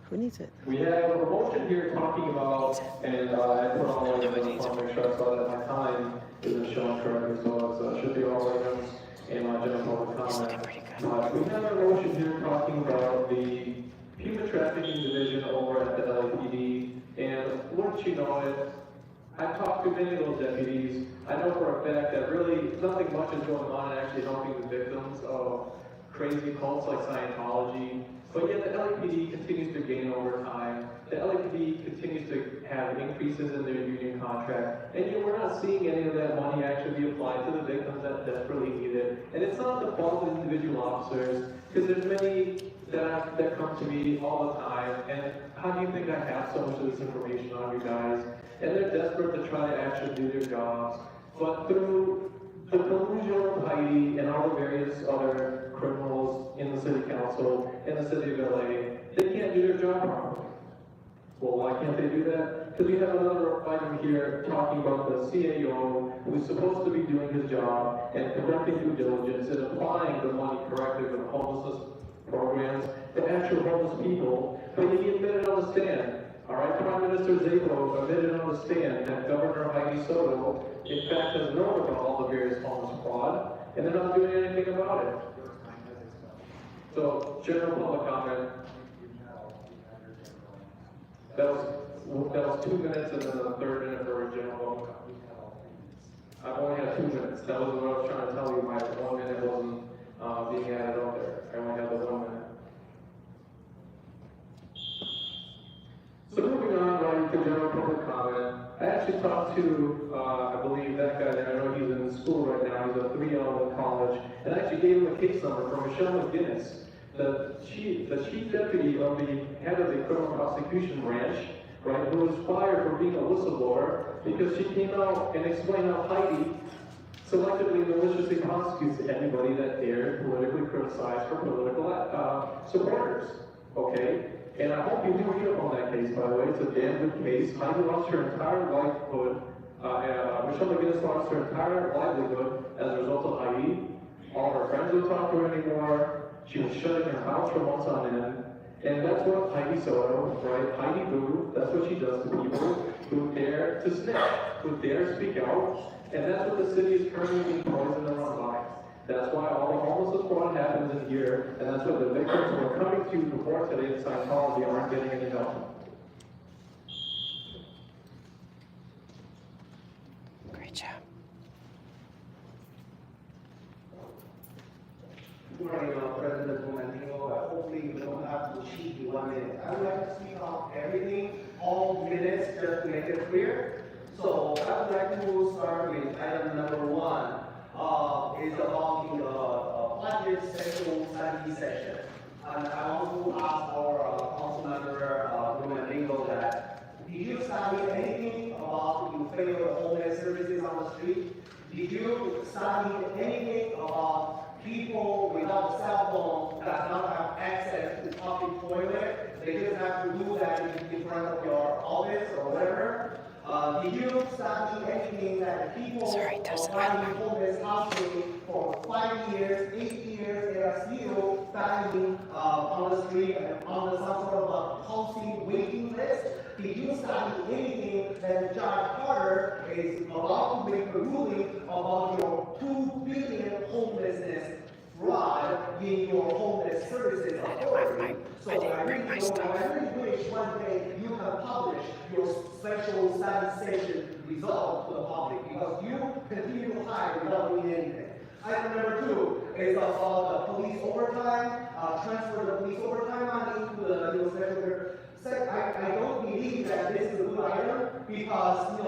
Who needs it? We have a motion here talking about, and I put all the notes on, make sure I saw that my time isn't showing correctly, so it should be all the notes in my general public comment. We have a motion here talking about the human trafficking division over at the LAPD, and wouldn't you know it, I've talked to many of those deputies. I know for a fact that really nothing much is going on in actually helping the victims of crazy cults like Scientology. But yet the LAPD continues to gain over time. The LAPD continues to have increases in their union contract. And yet we're not seeing any of that money actually be applied to the victims that desperately need it. And it's not the fault of individual officers, because there's many that come to me all the time. And how do you think I have so much of this information on you guys? And they're desperate to try to actually do their jobs. But through the collusion of Heidi and all the various other criminals in the city council, in the city of LA, they can't do their job properly. Well, why can't they do that? Because we have another item here talking about the CAO, who's supposed to be doing his job and conducting due diligence and applying the money correctly for the homelessness programs to actual homeless people, but he admitted on the stand. All right, Prime Minister Szabo admitted on the stand that Governor Heidi Soto, in fact, has known about all the various homeless fraud, and they're not doing anything about it. So, general public comment. That was 2 minutes, and then the third minute for general public comment. I've only had 2 minutes. That was what I was trying to tell you. My 1 minute wasn't being added on there. I only had the 1 minute. So moving on, right, to general public comment. I actually talked to, I believe that guy there. I know he's in school right now. He's a 3L in college, and I actually gave him a case number from Michelle McGinnis, the chief deputy of the head of the criminal prosecution branch, right, who was fired for being a whistleblower because she came out and explained how Heidi selectively maliciously prosecutes anybody that dared politically criticize her political supporters. Okay? And I hope you do read up on that case, by the way. It's a damn good case. Heidi lost her entire livelihood. Michelle McGinnis lost her entire livelihood as a result of Heidi. All her friends don't talk to her anymore. She was shut in her house for months on end. And that's what Heidi Soto, right? Heidi Boo, that's what she does to people who dare to snitch, who dare to speak out. And that's what the city is currently being poisoned around by. That's why all the homelessness fraud happens in here, and that's why the victims who are coming to before today in Scientology aren't getting any help. Great job. Good morning, President Bumantino. Hopefully you don't have to cheat in 1 minute. I would like to speak on everything, all minutes, just to make it clear. So I would like to start with item number 1. Is about the budget special study session. And I want to ask our council member, Bumantino, that did you study anything about you failed homeless services on the street? Did you study anything about people without cell phone that not have access to public toilet? They just have to do that in front of your office or whatever. Did you study anything that people finding homeless housing for 5 years, 8 years, they are still standing on the street and on some sort of a housing waiting list? Did you study anything that Judge Carter is about to make a ruling about your 2 billion homelessness fraud in your homeless services authority? So I really wish one day you can publish your special study session result to the public, because you continue to hide without doing anything. Item number 2 is about the police overtime, transfer the police overtime money to the special. I don't believe that this is a good item because,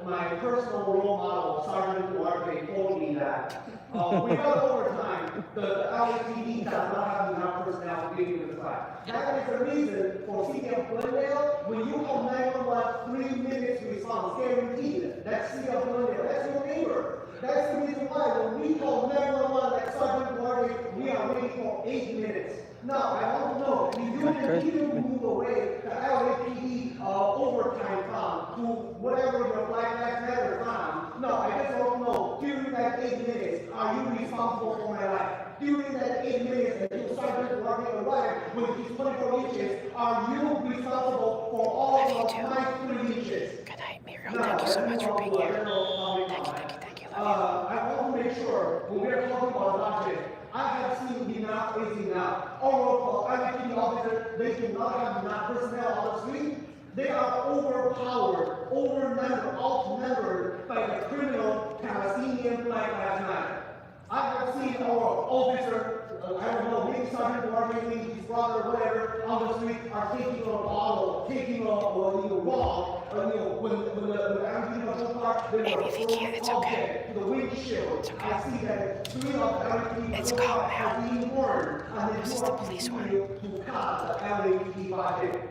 my personal role model, Sergeant Duarte, told me that without overtime, the LAPD does not have enough personnel to deal with the crime. That is the reason for City of Glendale, when you call 911, 3 minutes response, guaranteed. That's City of Glendale, that's your neighbor. That's the reason why when we call 911, like Sergeant Duarte, we are waiting for 8 minutes. Now, I want to know, if you continue to move away the LAPD overtime fund to whatever your Black Lives Matter fund, no, I just want to know, during that 8 minutes, are you responsible for my life? During that 8 minutes that you started running arrived with these 24 inches, are you responsible for all of my 3 inches? Good night, Muriel. Thank you so much for being here. Thank you. I want to make sure when we're talking about budget, I have seen enough is enough. All of our LAPD officers, they do not have enough personnel on the street. They are overpowered, outnumbered by the criminal Palestinian flag last night. I have seen our officer I don't know, maybe Sergeant Warren, maybe his brother, or whatever, on the street are taking a bottle, taking a rock, when everything was so far, Maybe if you can't, it's okay. To the windshield. It's okay. I see that 3 of everything It's calm now. are being worn, and then This is the police one. to cut the LAPD budget.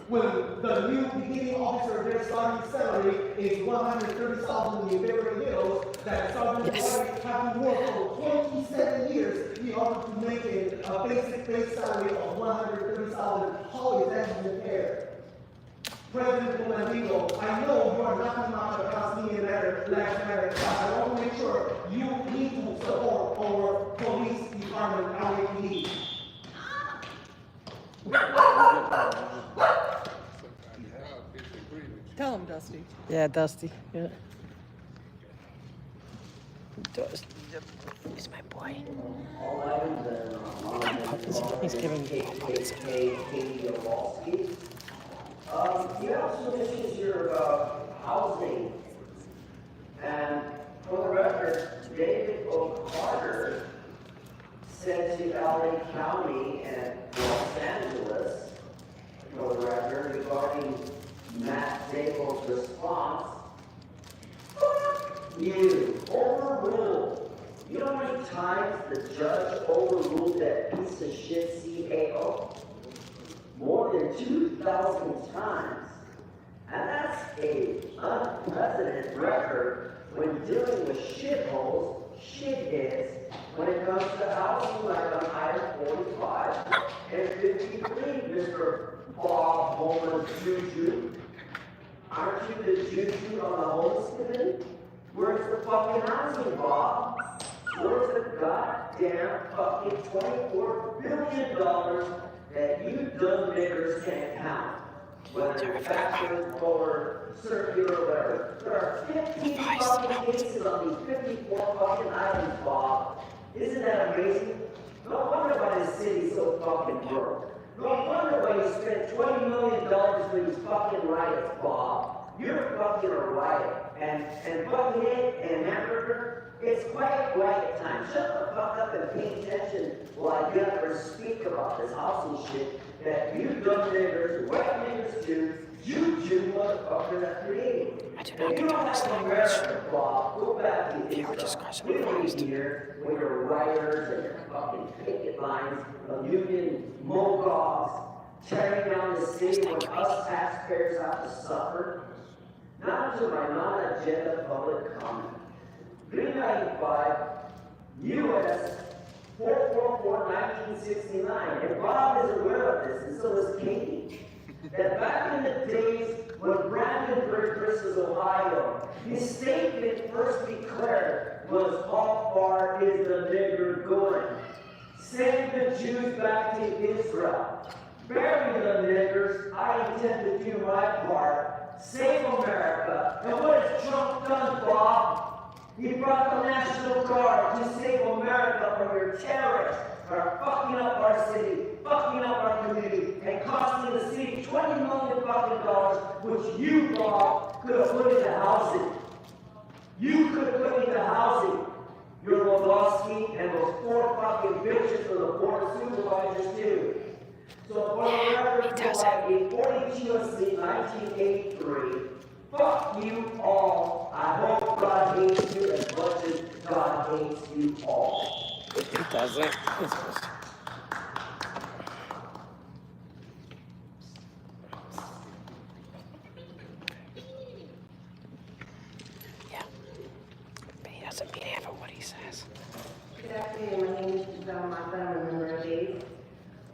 When the new beginning officer, their starting salary is $130,000 in Beverly Hills, that Sergeant White have to work for 27 years in order to make it a base salary of $130,000. How is that even fair? President Blandino, I know you are not much a Palestinian matter, last matter, but I want to make sure you need to support our police department, LAPD. Tell him, Dusty. Yeah, Dusty. Yeah. Dusty. He's my boy. All items and He's giving me puppets. Katie Kowalski. You have some issues here about housing. And for the record, David O'Carter sent to LA County and Los Angeles, for the record, regarding Matt Zabel's response. You overruled. You know how many times the judge overruled that piece of shit CAO? More than 2,000 times. And that's a unprecedented record when dealing with shitholes, shitheads, when it comes to housing like on item 45 and 53, Mr. Bob Holman Juju. Aren't you the Juju on the homeless committee? Where's the fucking housing, Bob? Where's the goddamn fucking $24 billion that you dumb niggers can't count? Whether it's backward, forward, circular, whatever. There are 15 fucking cases on these 54 fucking items, Bob. Isn't that amazing? No wonder why this city's so fucking broke. No wonder why you spent $20 million for these fucking riots, Bob. You're fucking a riot. And Buckingham and Hamburger, it's quiet time. Shut the fuck up and pay attention while I get up and speak about this housing shit that you dumb niggers, white niggers too, Juju motherfuckers are creating. I do not condone this language. Bob, go back to They are Israel. discussing We it don't first. need here with your rioters and your fucking picket lines of union mogoths tearing down the city when us taxpayers have to suffer. Now to my non-agenda public comment. 395 U.S. 444-1969, and Bob is aware of this, and so is Katie, that back in the days when Brandenburg versus Ohio, his statement first declared was, how far is the nigger going? Send the Jews back to Israel. Bury the niggers. I intend to do my part. Save America. And what has Trump done, Bob? He brought the National Guard to save America from your terrorists that are fucking up our city, fucking up our community, and costing the city $20 million fucking dollars, which you, Bob, could have put into housing. You could have put into housing. Your Lobosky and those 4 fucking bitches for the board of supervisors too. So for the record, in 42 USC 1983, fuck you all. I hope God hates you as much as God hates you all. It doesn't. Yeah. But he doesn't mean half of what he says. Good afternoon, my name is Giselle Mata, I'm a member of DAVE.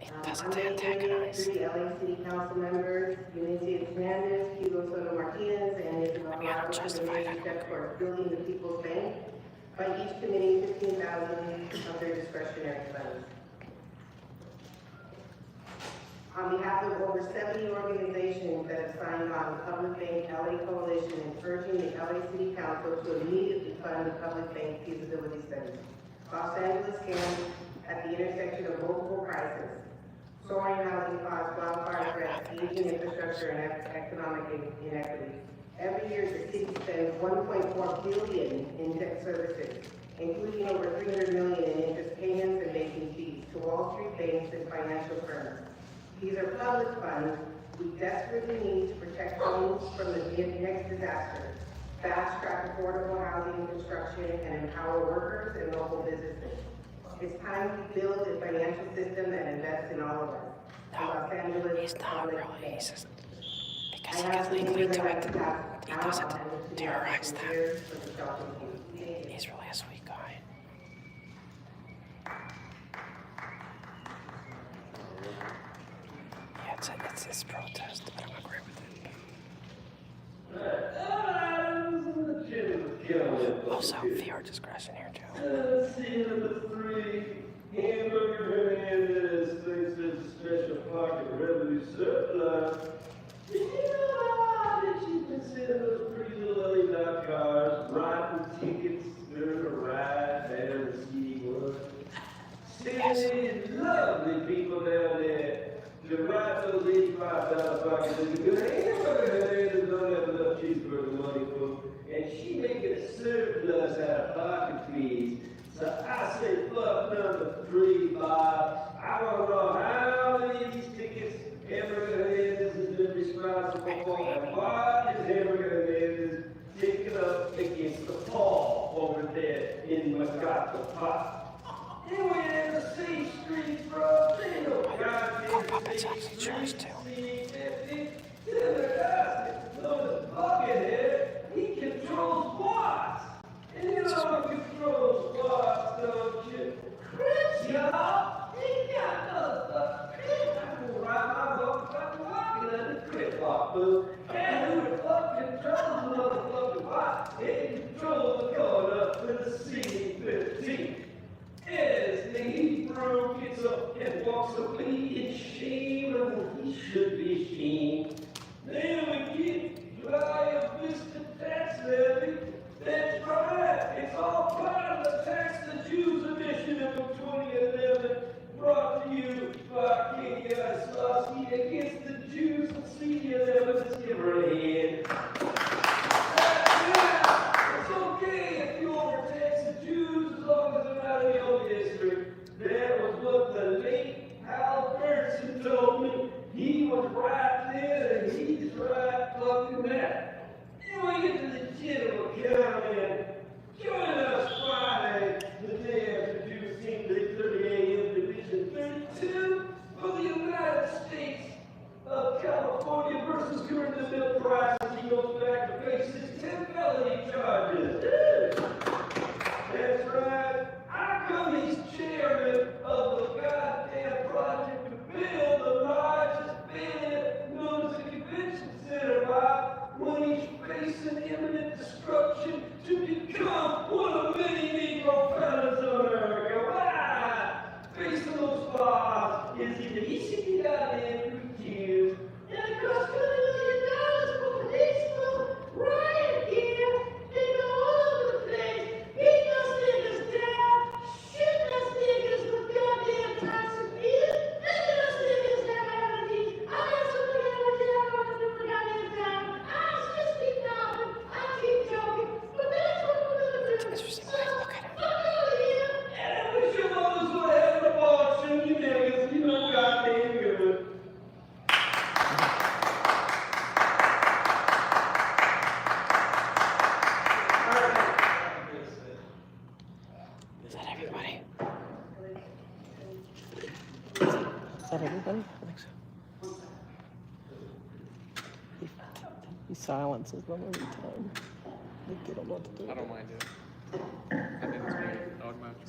It doesn't I'm antagonize. 3 LA City Council members, Eunice Hernandez, Hugo Soto Martinez, and Isabel Ramos, except for building the People's Bank, by each committee $15,000 of their discretionary funds. On behalf of over 70 organizations that have signed on the Public Bank LA Coalition and urging the LA City Council to immediately fund the Public Bank feasibility study. Los Angeles stands at the intersection of multiple crises. Soaring housing costs, wildfire threats, aging infrastructure, and economic inequity. Every year, the city spends $1.4 billion in debt services, including over $300 million in interest payments and banking fees, to Wall Street banks and financial firms. These are public funds we desperately need to protect homes from the next disaster, fast-track affordable housing construction, and empower workers and local businesses. It's time we build a financial system that invests in all of us. Los Angeles He's not Public really, Bank. he's just, because he can legally do it, he doesn't terrorize them. He's really a sweet guy. Yeah, it's his protest. I don't agree with it. Also, VR just crashing here too. Scene number 3, Hamburger Hernandez thinks there's a special pocket revenue surplus. You know that she's been sending those pretty little late cars, writing tickets during a ride there in CD1. Sending lovely people down there to write those $85 pockets because Hamburger Hernandez don't have enough cheeseburger money for, and she making a surplus out of pocket fees. So I say fuck number 3, Bob. I want to know how many of these tickets Hamburger Hernandez has been responsible for, and why is Hamburger Hernandez taking up against the Paul over there in MacArthur Park? Anyway, in the same street, bro, they ain't no goddamn street. Buckethead, he controls Watts. And you know who controls Watts, don't you? Chris, y'all. He got no Chris. I'm gonna ride my motherfucking walking under Chris Watts, boo. And who the fuck controls the motherfucking Watts? He controls the corner with the CD15. Yes, he broke gets up and walks away in shame, and he should be ashamed. Then we get Playa Vista tax levy. That's right, it's all part of the Tax the Jews initiative of 2011, brought to you by Katie Islowski against the Jews and CD11. Let's give her a hand. It's okay if you overtax the Jews as long as they're not in your district. That was what the late Hal Burson told me. He was right then, and he's right fucking now. Then we get to the general comment. Join us Friday, the day after Juneteenth, 8:30 a.m. Division 32 for the United States of California versus current bill prices. He goes back to face his 10 felony charges. That's right. I come he's chairman of the goddamn project to build the largest bed known as the convention center. When he's facing imminent destruction to become one of many Negro fellas of America. Why? Facing those bars is either he should get out there and refuse, and it costs $20 million for policemen riot gear. They go all over the place, beat those niggas down, shoot those niggas with goddamn toxic beer, and those niggas have allergies. I got something allergy I don't want to do for goddamn time. Just keep talking, I keep joking, but that's what we're gonna do. So, fuck out of here. And I wish you mothers would have the ball, shoot you niggas, you know goddamn good. Is that everybody? Is that everybody? I think so. He silences them every time. They don't know what to do. I don't mind it. I think it's great. Dog match.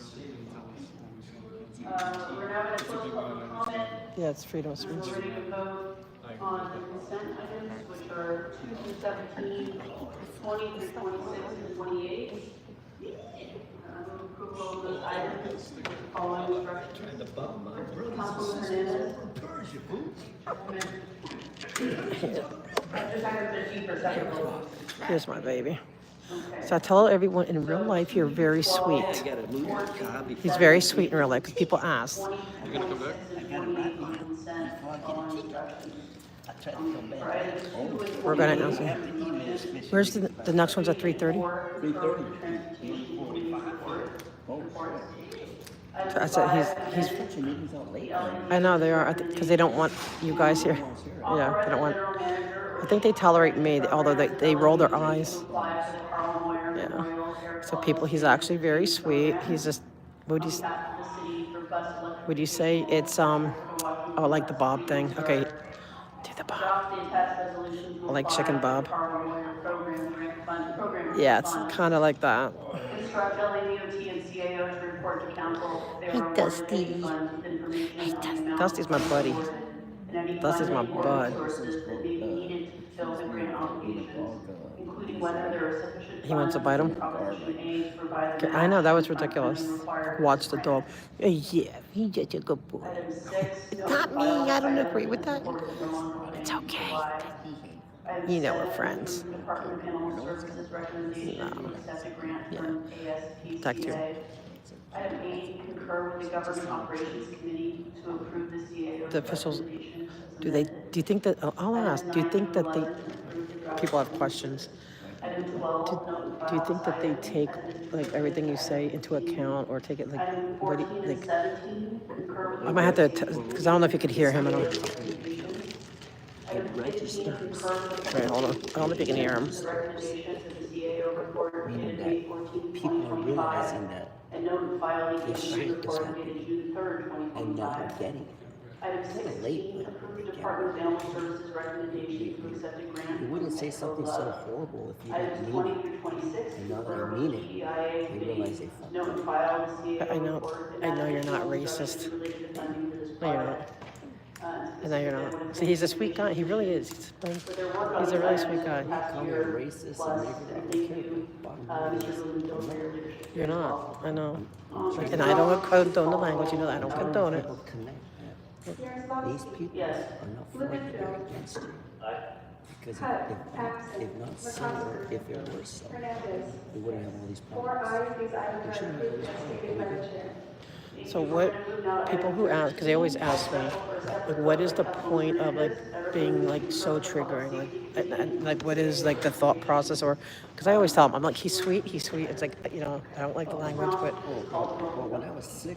We're now going to close public comment. Yeah, it's freedom of speech. We're ready to vote on the consent items, which are 2 through 17, 20 through 26, and 28. Move approval of those items, following instructions. Councilman Hernandez. Just under 15% vote. Here's my baby. So I tell everyone in real life, you're very sweet. He's very sweet in real life because people ask. You gonna come back? We're gonna ask him. Where's the next one's at 3:30? 3:30. I said he's. I know they are because they don't want you guys here. Yeah, they don't want. I think they tolerate me, although they roll their eyes. Yeah. So people, he's actually very sweet. He's just. Would you say it's oh, like the Bob thing? Okay, do the Bob. I like chicken Bob. Yeah, it's kind of like that. Instruct LADOT and CAO to report to council if they Hey, are awarded Dusty. any funds with information on the amount Dusty's my buddy. and any Dusty's my funding or bud. resources that may be needed to fulfill the grant obligations, including whether there are sufficient He wants to bite him? Proposition A to provide the I know, that was match ridiculous. funding required. Watch the dog. Yeah, he's just a good boy. Item 6, Not me, I don't agree with that. reports that no longer It's relate to okay. July. Item You know we're 7, friends. Department of Animal Services recommendation to accept a grant from Talk to you. ASPCA. Item 8, concur with the Government Operations Committee to approve the CAO's The officials, recommendations as do you think that, I'll ask, do you think that people have questions? Item 12, notify Do you think that they all take, like, everything you say into account, or take it, like, Item what do 14 you, and like, 17, concur with the I might have to, because I don't know if you could hear him at all. Item 15, concur with the Wait, hold on, I don't know if you can hear him. recommendations of the CAO report dated May 14, 2025, and notify the agency report dated June 3rd, 2025. Item 16, approve the Department of Animal Services recommendation to accept a grant. You wouldn't say something so horrible if you didn't Items mean 20 it. through 26, And now that I concur mean with it, TEIA I realize they fucked up. notify the CAO I know, report I know you're not racist. related to funding for this No, you're not. project. I know you're not. See, he's a sweet guy, he really is. He's a really sweet guy. Call me a racist and everything. I don't care. Bottom line is, I'm not. You're not, I know. And I don't condone the language, you know that, I don't condone it. People connect that. These people are not for you, they're against you. Because if not so, if it were so, we wouldn't have all these problems. We shouldn't have all these problems. So what, people who ask, because they always ask me, like, what is the point of, like, being, like, so triggering? Like what is, like, the thought process? Or, because I always tell them, I'm like, he's sweet. It's like, you know, I don't like the language, but. Well, when I was sick,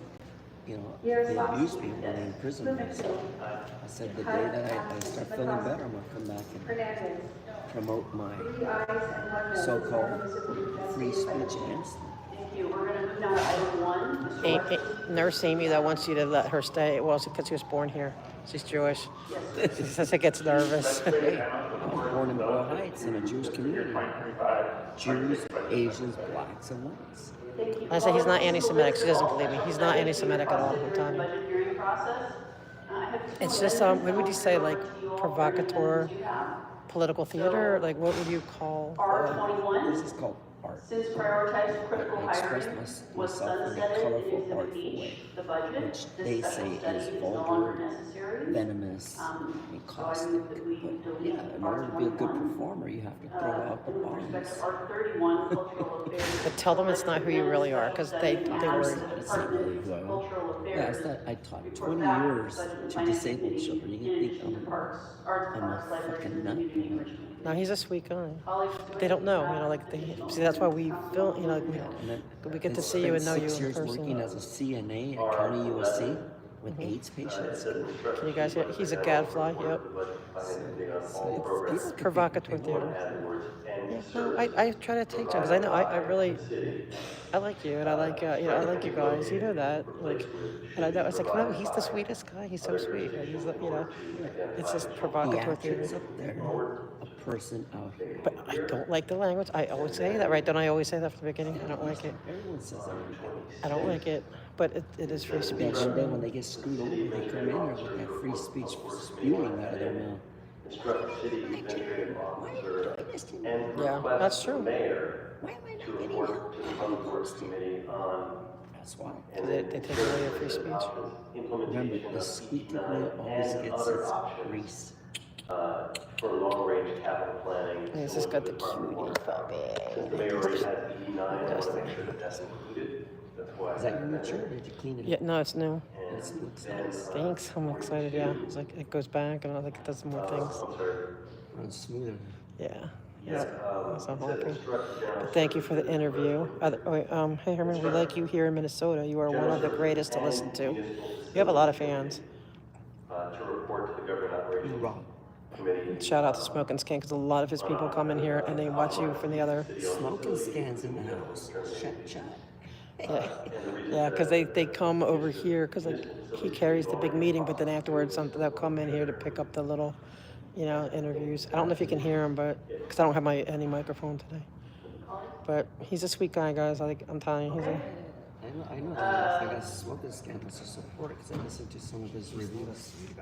you know, they abused me when they imprisoned me. So I said the day that I start feeling better, I'm gonna come back and promote my so-called free speech against them. Thank you. We're going to move now to item 1. Nurse Amy, that wants you to let her stay. Well, because she was born here. She's Jewish. She says it gets nervous. I was born in Boyle Heights in a Jewish community. Jews, Asians, blacks, and whites. I say he's not anti-Semitic. She doesn't believe me. He's not anti-Semitic at all. I'm telling you. Budget hearing process. It's just, what would you say, like, provocateur political theater? Like, what would you call? R21. This is called art. Since prioritized critical I express hiring was myself in a sunsetted in colorful, Exhibit artful H, way, the budget, which this they special say study is is no vulgar, longer necessary. venomous, and caustic. But yeah, in order to be a good performer, you have to throw out the With respect bombs. to R31, cultural affairs. But tell them it's not who you really are, because they worry. It's not really who I am. Yeah, it's that I taught 20 years to disabled children. You can think I'm a fucking nut. No, he's a sweet guy. They don't know, you know, like, see, that's why we film, you know, we get to see you and know you Spent 6 in years working person. as a CNA at County USC with AIDS patients. Can you guys hear? He's a gadfly, yep. It's provocateur theater. Yeah, no, I try to take time, because I know, I really, I like you, and I like, you know, I like you guys, you know that, like, and I know, it's like, no, he's the sweetest guy, he's so sweet, and he's, you know, it's just provocateur theater. Theater's up there, a person out here. But I don't like the language, I always say that, right? Don't I always say that from the beginning? I don't like it. Everyone says everything. I don't like it, but it is free Yeah, speech. one day when they get screwed over, they come in there with that free speech spewing out of their mouth. Instruct the city administrative officer and Yeah, request that's the true. mayor to report to the public works committee on That's why. They take away your free speech. Remember, the squeaky wheel always gets its grease. For long-range capital planning. This has got the cutie Since the mayor already has ED9, I want to make sure that that's included. That's why. Is that your new chair? Did you clean it? Yeah, no, it's new. It looks nice. Thanks, I'm excited, yeah. It's like, it goes back, and I think it does more things. Runs smoother. Yeah. Yeah, so I'm happy. Instructor General But thank you for the interview. Hey Herman, we like you here in Minnesota. You are one of the greatest to listen to. You have a lot of fans. to report to the Government Operations Committee. Shout out to Smoke and Scan because a lot of his people come in here and they watch you from the other. Smoke and Scan's in the house. Shut. Yeah, because they come over here because like he carries the big meeting, but then afterwards they'll come in here to pick up the little, interviews. I don't know if you can hear him, but because I don't have any microphone today. But he's a sweet guy, guys. I'm telling you, he's a. I know that I guess Smoke and Scan was a supporter because I listened to some of his reviews. He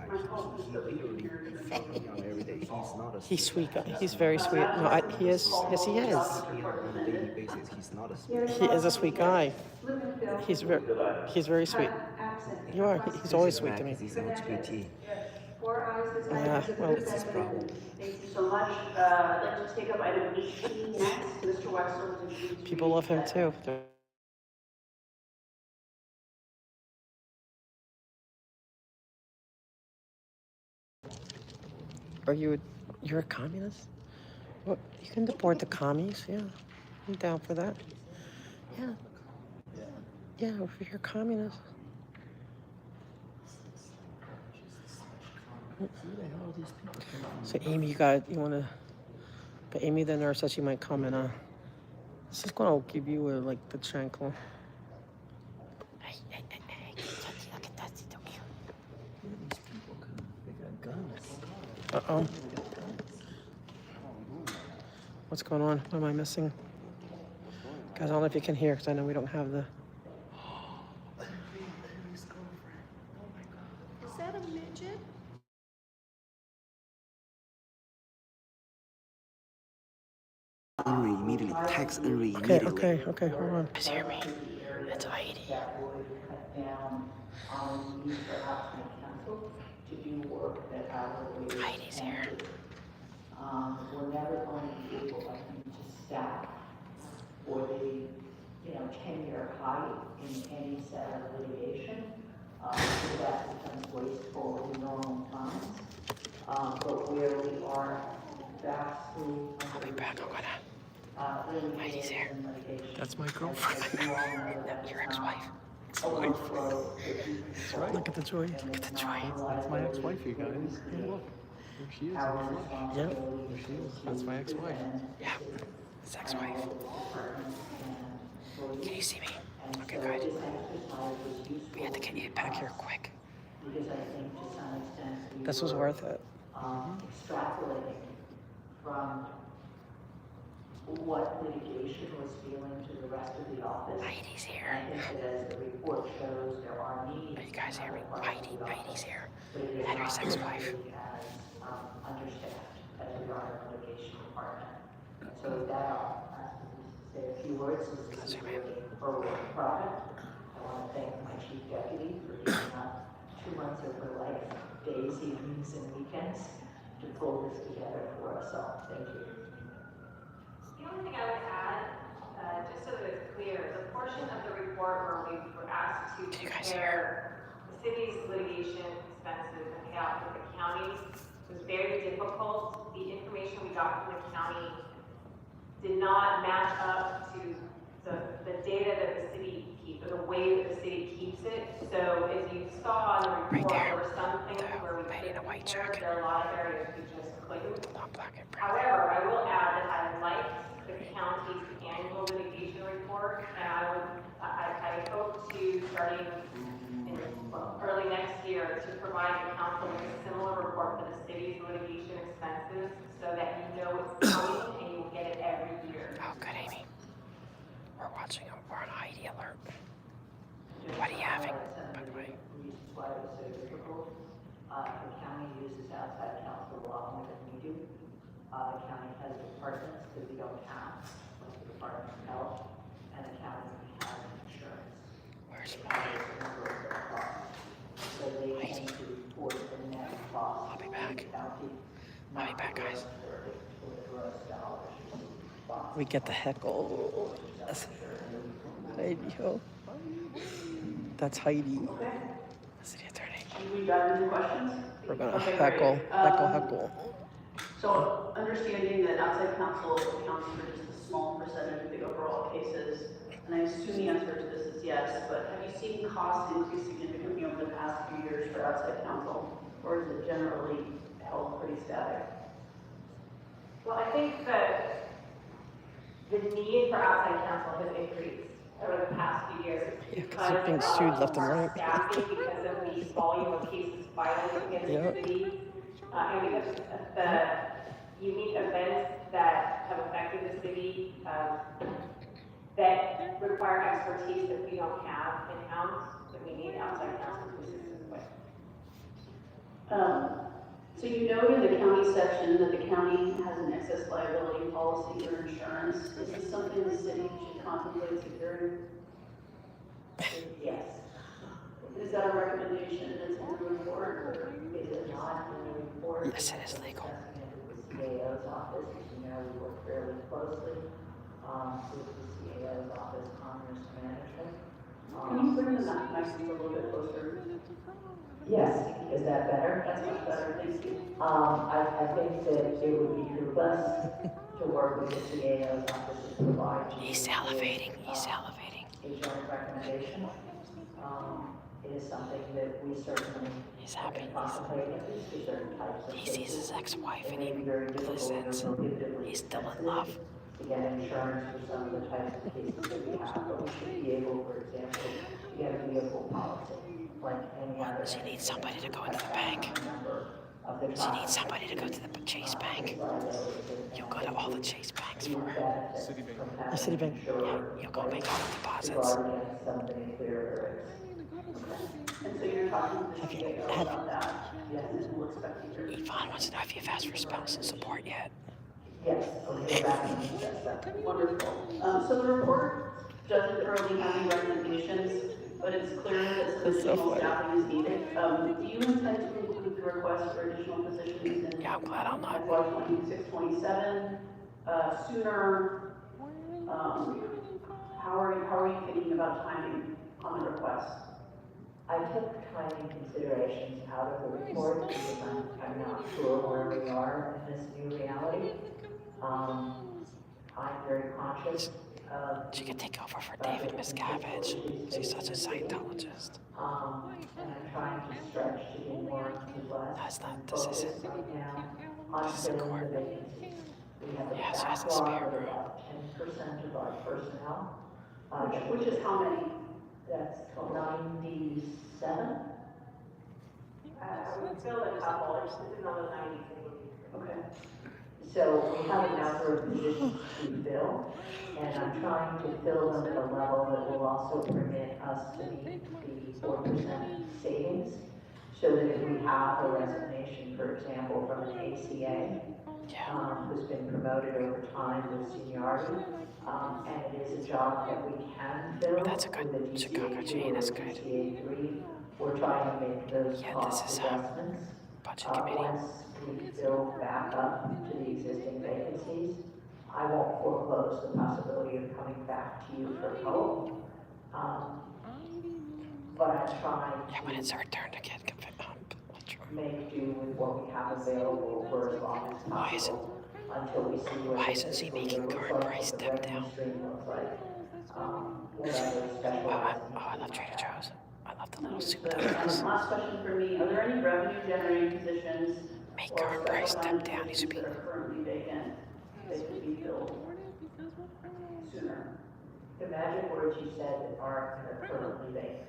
literally fucked me on every day. He's not a He's sweet guy. He's very sweet. No, he is. Yes, he is. On a daily basis, he's not a sweet He is a sweet guy. He's very sweet. You are. He's always sweet to me. He's LGBT. Yeah, well, That's his problem. Thank you so much. Let's take up item 18 next. Mr. Wexler, would you please people love him too. You're a communist? What? You can deport the commies? Yeah, I'm down for that. Yeah, if you're a communist. So Amy, you wanna? But Amy, the nurse, said she might come and she's gonna give you like the chancla. Hey, look at that, it's so cute. These people, they got guns. Uh-oh. What's going on? What am I missing? Guys, I don't know if you can hear because I know we don't have the. Is that a midget? Henry, immediately. Text Henry Okay, immediately. hold on. Just hear me. It's Heidi. That would cut down on the need for outside counsel to do work that our lawyers Heidi's can here. do. We're never going to be able, I think, to staff for the, 10-year high in any set of litigation. So that becomes wasteful in normal times. But where we are vastly. I'll be back. I'm gonna. Heidi's here. That's my girlfriend. No, your ex-wife. That's right. Look at the joy. Look at the joy. That's my ex-wife, you guys. Hey, look. There she is. Yeah. There she is. That's my ex-wife. Yeah. His ex-wife. Can you see me? Okay, good. We had to get you back here quick. Because I think to some extent. This was worth it. Extrapolating from what litigation was feeling to the rest of the office. Heidi's here. I think that as the report shows, there are needs. Are you guys hear me? Heidi's here. But it is Henry's not ex-wife. nearly as understaffed as we are in the litigation department. So with that, I'll ask you to say a few words. This is really her work product. I want to thank my chief deputy for giving up 2 months of her life, days, evenings, and weekends to pull this together for us all. Thank you. The only thing I would add, just so that it's clear, the portion of the report where we were asked to compare the city's litigation expenses and payout with the county's was very difficult. The information we got from the county did not match up to the data that the city keeps, or the way that the city keeps it. So as you saw in the report, there were some things where we could compare, there are a lot of areas we just couldn't. However, I will add that I liked the county's annual litigation report, and I hope to, starting in early next year, to provide the council with a similar report for the city's litigation expenses, so that you know it's coming and you will get it every year. Oh, good, Amy. We're watching him. We're on Heidi alert. What are you having, by the way? Reasons why it was so difficult. The county uses outside counsel a lot more than we do. The county has departments that we don't have, like the Department of Health, and the county has insurance. Where's So they tend to report the net cost. I'll be back. I'll be back, guys. We get the heckle. That's Heidi. Oh. That's Heidi. The city attorney. Should we dive into questions? We're gonna Okay, heckle, great. heckle. So So understanding that outside counsel accounts for just a small percentage of the overall cases, and I assume the answer to this is yes, but have you seen costs increase significantly over the past few years for outside counsel, or is it generally held pretty static? Well, I think that the need for outside counsel has increased over the past few years. Yeah, because they're being sued left and right. Staffing because of the volume of cases filed against Yeah. the city, and because of the unique events that have affected the city, that require expertise that we don't have in-house, that we need outside counsel to assist us with. So you note in the county section that the county has an excess liability policy or insurance. Is this something the city should contemplate securing? Yes. Is that a recommendation that's in the report, or Is it not in the report? Yes, it is legal. The CAO's office, as you know, we work fairly closely with the CAO's office on risk management. can you bring the microphone a little bit closer? Yes, is that better? That's much better, thank you. I think that it would behoove us to work with the CAO's office to provide. He's salivating, he's salivating. A joint recommendation. It is something that we certainly He's happy. contemplate, at least for certain types of He cases. sees his ex-wife and It may he be very difficult or listens. prohibitively He's still in expensive love. to get insurance for some of the types of cases that we have, but we should be able, for example, to get a vehicle policy, like any other. She needs somebody to go into the bank. She needs somebody to go to the Chase Bank. You'll go to all the Chase banks for her. Citibank. The Citibank. Yeah, you'll go make all the deposits. And so you're talking to the Have you CAO had- about that, and we'll expect you to. Yvonne wants to know if you've asked for spousal support yet. Yes, okay, that's Wonderful. So the report doesn't currently have any recommendations, but it's clear that some That's so additional funny. staffing is needed. Do you intend to include the request for additional positions in? Yeah, I'm glad I'm not. FY 26, 27, sooner? How are you thinking about timing on the request? I took timing considerations out of the report because I'm not sure where we are in this new reality. I'm very conscious of. She could take over for David Miscavige. She's such a Scientologist. And I'm trying to stretch to be more to less. That's not, this focused isn't. right now on This is a filling court. the vacancies. We have a Yeah, she has a backlog spare of room. about 10% of our personnel. Which is how many? That's 97. We fill a couple, it's another 90. Okay. So we have a number of positions to fill, and I'm trying to fill them at a level that will also permit us to meet the 4% savings, so that if we have a resignation, for example, from an ACA, who's been promoted over time with seniority, and it is a job that we can fill. That's a good with a Chicago DCA2 chain, or that's a good. DCA3. We're trying to make those Yeah, cost this is adjustments. budget committee. Once we fill back up to the existing vacancies, I won't foreclose the possibility of coming back to you for help. But I'm trying Yeah, when it's to her turn to get convicted. make do with what we have available for as long as possible until we see what. Why isn't she making current price step down? I love Trader Joe's. I love the little soup donuts. Last question for me, are there any revenue generating positions Make or current price special step ed down. He should be. positions that are currently vacant that could be filled sooner? The magic words you said are currently vacant.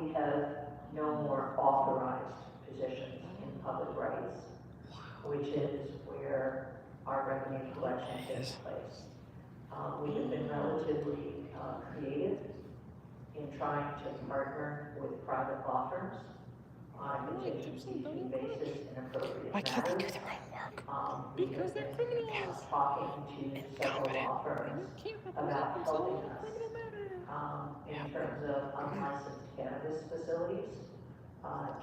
We have no more authorized positions in public rights, which is where our revenue collection takes place. We have been relatively creative in trying to partner with private law firms on a contingency fee basis in appropriate Why can't they do matters. their own work? Because they're criminals. Talking to several law firms about helping us in terms of unlicensed cannabis facilities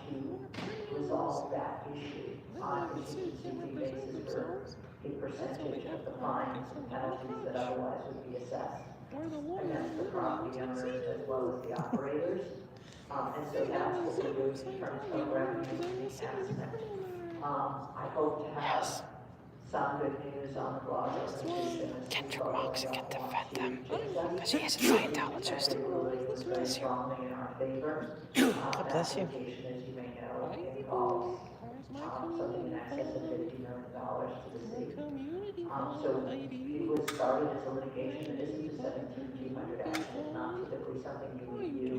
to resolve that issue on a contingency fee basis for a percentage of the fines and penalties that otherwise would be assessed against the property owners as well as the operators. And so that's what we're doing in terms of revenue enhancement. I hope to have some good news on the blog. Kendrick Moxon can defend them because he is a Scientologist. Bless you. God bless you. As you may know, involves something in excess of $50 million to the city. So it was started as a litigation. It isn't a 17G100 action. It's not typically something you would view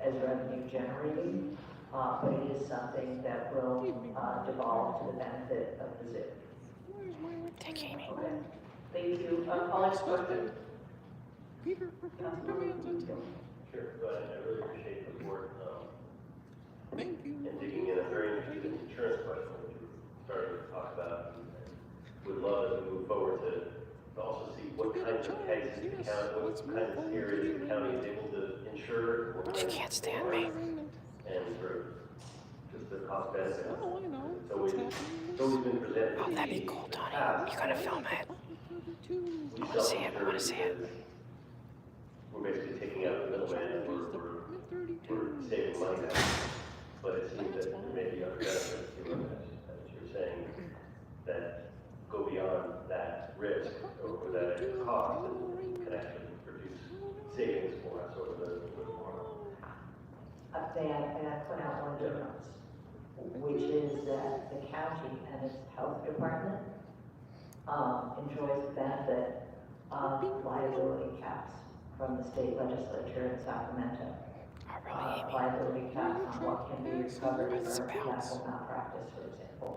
as revenue generating, but it is something that will devolve to the benefit of the zoo. Thank you, Amy. Okay. Thank you. Alex, question? Sure, but I really appreciate the board, and digging in a very interesting insurance question, which we're starting to talk about. Would love as we move forward to also see what kinds of cases the county, what kinds of areas the county is able to insure. What You can't stand me. And sort of just the cost benefit. It's always been presented. Oh, that'd be cool, Tony. You gotta film it. I wanna see it. I wanna see it. We're basically taking out the middleman and we're saving money now. But it seems that there may be other benefits, as you're saying, that go beyond that risk or that cost and can actually produce savings for us over the long run. May I point out one difference, which is that the county and its health department enjoys the benefit of liability caps from the state legislature in Sacramento. Liability caps on what can be recovered for medical malpractice, for example.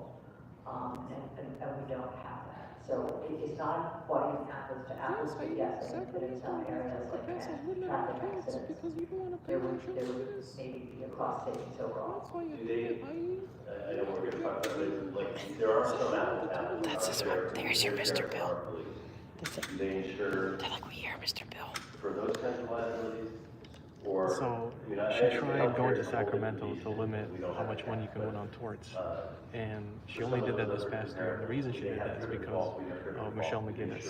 And we don't have that. So it's not quite apples to apples, but yes, I think that in some areas like traffic accidents, there would maybe be a cost savings overall. Do they, I know we're gonna talk about it, like, there are some apples. That's this one. There's your Mr. Bill. Do they insure? They're like, we hear Mr. Bill. For those kinds of liabilities? Or, So I mean, I she actually tried going to healthcare Sacramento is to limit how much money you can win on torts. And she only did that this past year. And the reason she did that is because of Michelle McGuinness.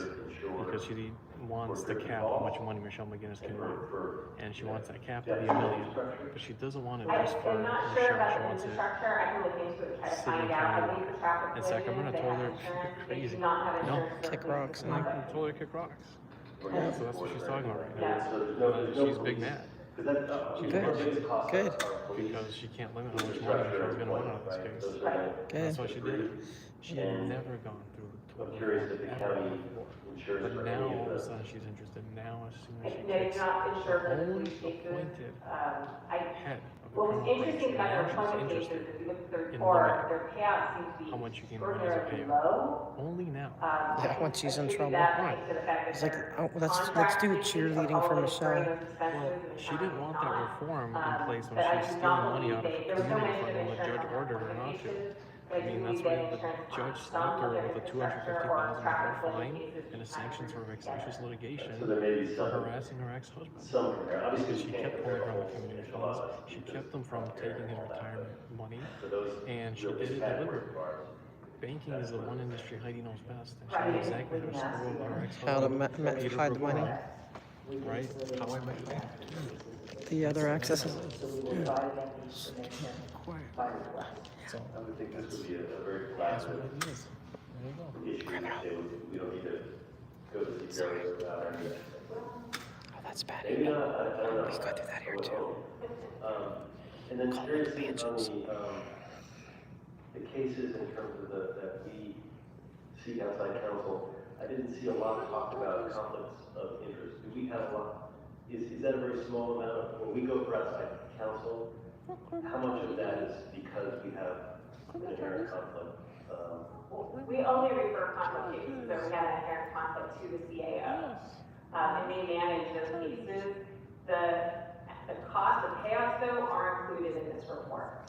Because she wants to cap how much money Michelle McGuinness can win. And she wants that cap to be $1 million. But she doesn't want it just for I'm not Michelle. sure about She the wants it infrastructure. I can look into it, try to city find and out. I county. believe the traffic And collision, Sacramento they told have her insurance. They crazy. do not have No, insurance. Kick rocks. I told her to kick rocks. So that's what she's talking about right Yeah. now. She's big mad. She's Good. Good. Because she can't limit how much money she's gonna win out of this case. Good. That's why she did it. She had never gone through I'm curious if the county insures but for now any all of of a those. sudden she's interested. Now as soon as she They're gets not insured for the only police cases. appointed What head of a was criminal interesting branch, about their now she's employment interested cases, if you look at their in report, limiting their payouts seem to be how much you can win as a extraordinarily payout. low. Only now. Yeah, when she's in trouble. Right. It's like, oh, let's do cheerleading for Michelle. Well, she didn't want that reform in place when she was stealing money out of the community fund when the judge ordered her not to. I mean, that's why the judge slapped her with a $250,000 fine and a sanctions for vexatious litigation So there may be for some, harassing her ex-husband. some, obviously Because she you can't kept pulling compare from the all community there's a lot funds. of She kept them from taking his retirement money, for those and she real did it category deliberately. cars. Banking is the one industry Heidi knows best, and she Right. knew exactly how to screw over her How to ex-husband, Peter hide the money. Bergman, right? How I met your aunt. The other accesses. So we will try to get the information by request. I would think this would be a very collaborative issue. We don't need to go to CPR without our. Oh, that's bad. Maybe not, I don't know. We could do that here too. And then curious on the cases in terms of that we see outside counsel. I didn't see a lot of talk about conflicts of interest. Do we have a lot? Is that a very small amount of, when we go for outside counsel, how much of that is because we have an inherent conflict? We only refer conflict cases that we have an inherent conflict to the CAO. And they manage those cases. The cost of payouts though are included in this report.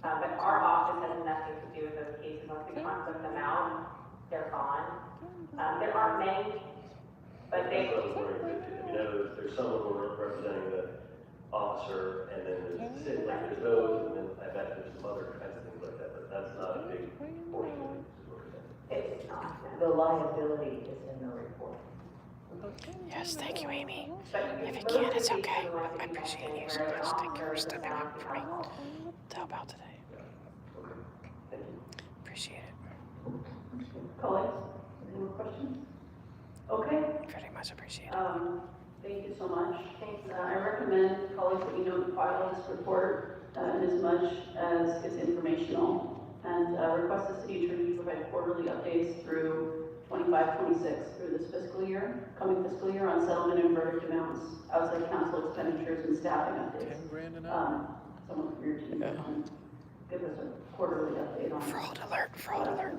But our office has nothing to do with those cases. Once we conflict them out, they're gone. There aren't many, but they. There's someone who are representing the officer, and then there's the city, like there's those, and then I bet there's some other kinds of things like that, but that's not a big portion of it. It's not. The liability is in the report. Yes, thank you, Amy. If you can, it's okay. I appreciate you so much. Thank you for stepping up for me to help out today. Appreciate it. Colleagues, any more questions? Okay. Very much appreciate it. Thank you so much. I recommend, colleagues, that you don't file this report in as much as it's informational, and request the city attorney provide quarterly updates through 25-26 through this coming fiscal year on settlement and verdict amounts, outside council expenditures, and staffing updates. 10 grand an hour. Someone from your team can give us a quarterly update on. Fraud alert, fraud alert.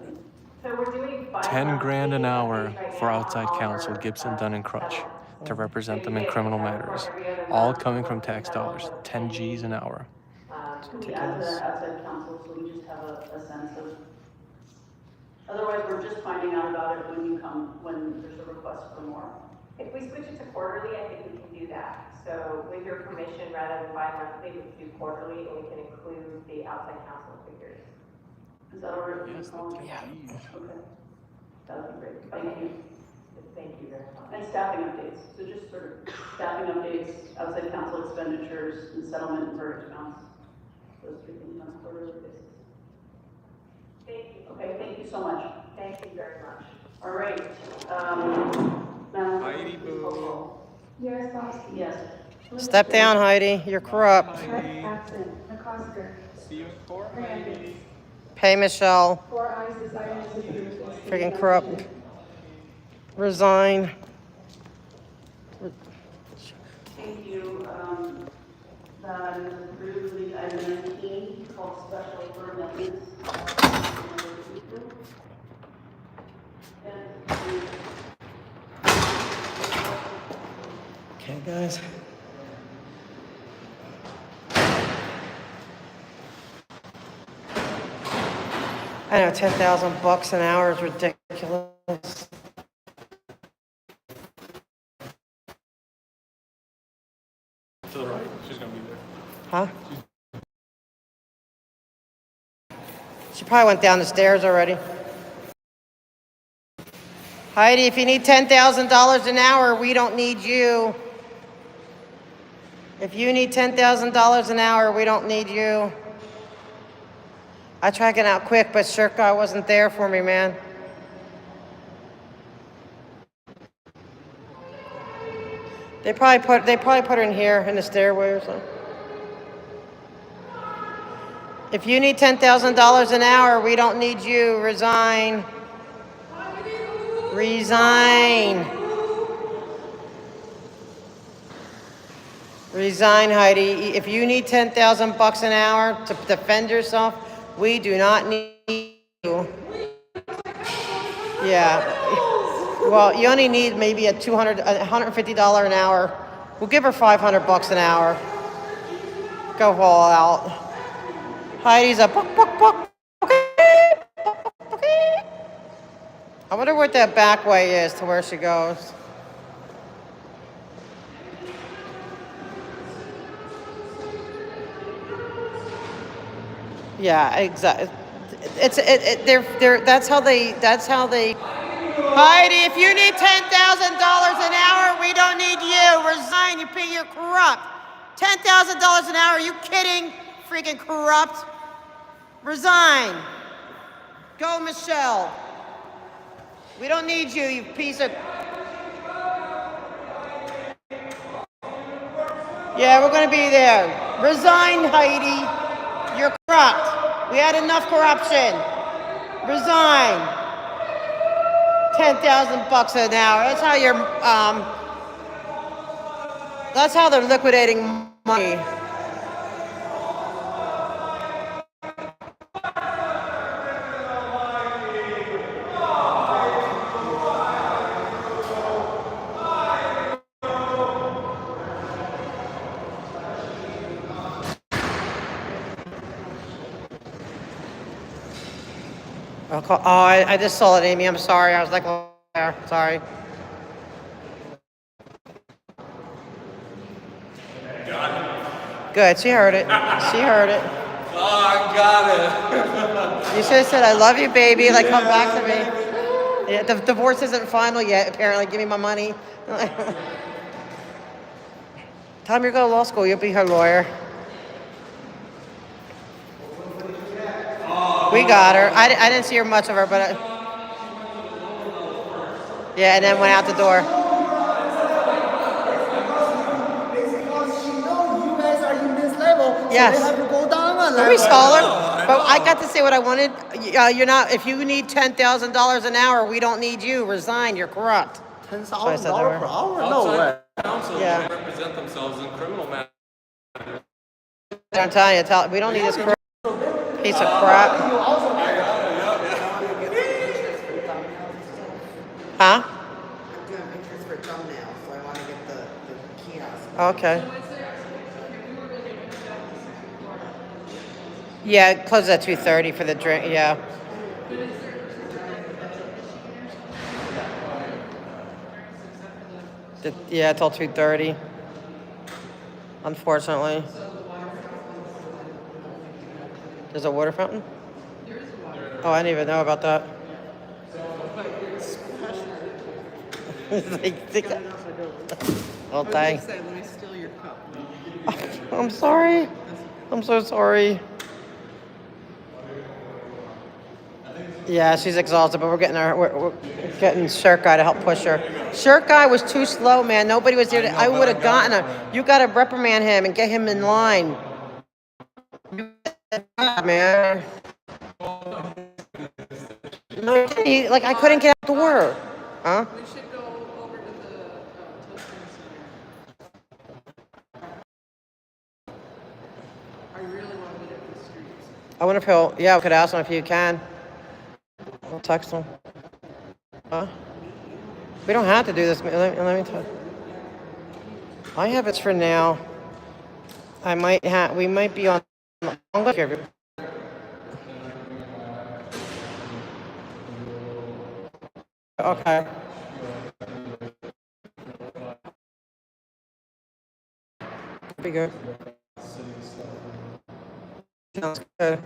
So we're doing 10 grand an hour for outside counsel, Gibson, Dunn, and Crutch, to represent them in criminal matters, all coming from tax dollars. 10 G's an hour. We add the outside counsel, so we just have a sense of, otherwise we're just finding out about it when there's a request for more. If we switch it to quarterly, I think we can do that. So with your permission, rather than bi-monthly, we can do quarterly, and we can include the outside counsel figures. Is that all right? Yes, Yeah. Okay. That would be great. Thank you. Thank you very much. And staffing updates. So just sort of staffing updates, outside counsel expenditures, and settlement and verdict amounts. Those three things on a quarterly basis. Thank you. Okay, thank you so much. Thank you very much. All right. Madam Heidi Boo. Yes, Boston. Yes. Step down, Heidi. You're corrupt. Absent. McCosker. See you in court, Heidi. Pay Michelle. 4 ayes, this item is approved. Freaking corrupt. Resign. Thank you. That is approved. Lead item 19, called special for amendments. Okay, guys. I know $10,000 an hour is ridiculous. To the right. She's gonna be there. Huh? She probably went down the stairs already. Heidi, if you need $10,000 an hour, we don't need you. If you need $10,000 an hour, we don't need you. I tried getting out quick, but sure God wasn't there for me, man. They probably put her in here in the stairway or something. If you need $10,000 an hour, we don't need you. Resign. Resign. Resign, Heidi. If you need $10,000 an hour to defend yourself, we do not need you. Yeah. Well, you only need maybe $150 an hour. We'll give her $500 an hour. Go all out. Heidi's a book. Okay. I wonder what that back way is to where she goes. Yeah, exactly. That's how they. Heidi, if you need $10,000 an hour, we don't need you. Resign. You're corrupt. $10,000 an hour? Are you kidding? Freaking corrupt. Resign. Go, Michelle. We don't need you, you piece of. Yeah, we're gonna be there. Resign, Heidi. You're corrupt. We had enough corruption. Resign. $10,000 an hour. That's how they're liquidating money. I just saw it, Amy. I'm sorry. I was like, oh, there. Sorry. Good. She heard it. She heard it. Oh, I got it. You should have said, I love you, baby. Like, come back to me. Yeah, the divorce isn't final yet, apparently. Give me my money. Tell me you're going to law school. You'll be her lawyer. Oh, We got her. I didn't see her much of her, but yeah, and then went out the door. Because she knows you guys are in this level, Yes. so they have to go down a level. We saw her, but I got to say what I wanted. You're not. If you need $10,000 an hour, we don't need you. Resign. You're corrupt. $10,000 per hour? No way. Counsel Yeah. represent themselves in criminal matters. I'm telling you, we don't need this piece of crap. Huh? I'm doing pictures for thumbnails, so I want to get the kiosk. Okay. Yeah, it closes at 2:30 for the drink. Yeah. Yeah, till 2:30. Unfortunately. There's a water fountain? Oh, I didn't even know about that. Oh, thanks. Let me steal your cup. I'm sorry. I'm so sorry. Yeah, she's exhausted, but we're getting her. We're getting Shirt Guy to help push her. Shirt Guy was too slow, man. Nobody was there. I would have gotten her. You got to reprimand him and get him in line. Man. No, like I couldn't get out the door. Huh? We should go over to the Toastmasters Center. I really want to meet up the streets. I wonder if he'll. Yeah, we could ask him if you can. I'll text him. Huh? We don't have to do this. Let me tell you. I have it for now. I might have. We might be on. Here. Okay. Be good. Sounds good.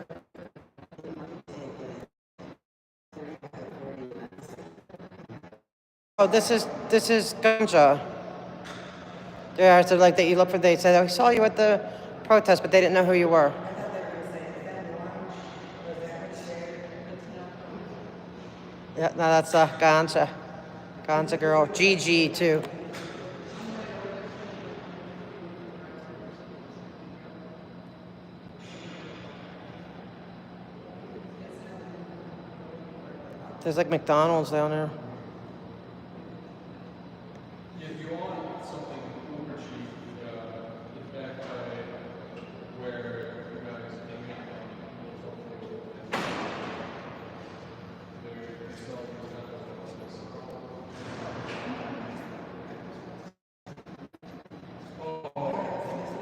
Oh, this is ganja. Yeah, so like that you look for. They said, "I saw you at the protest," but they didn't know who you were. Yeah, no, that's ganja. Ganja girl. GG too. There's like McDonald's down there.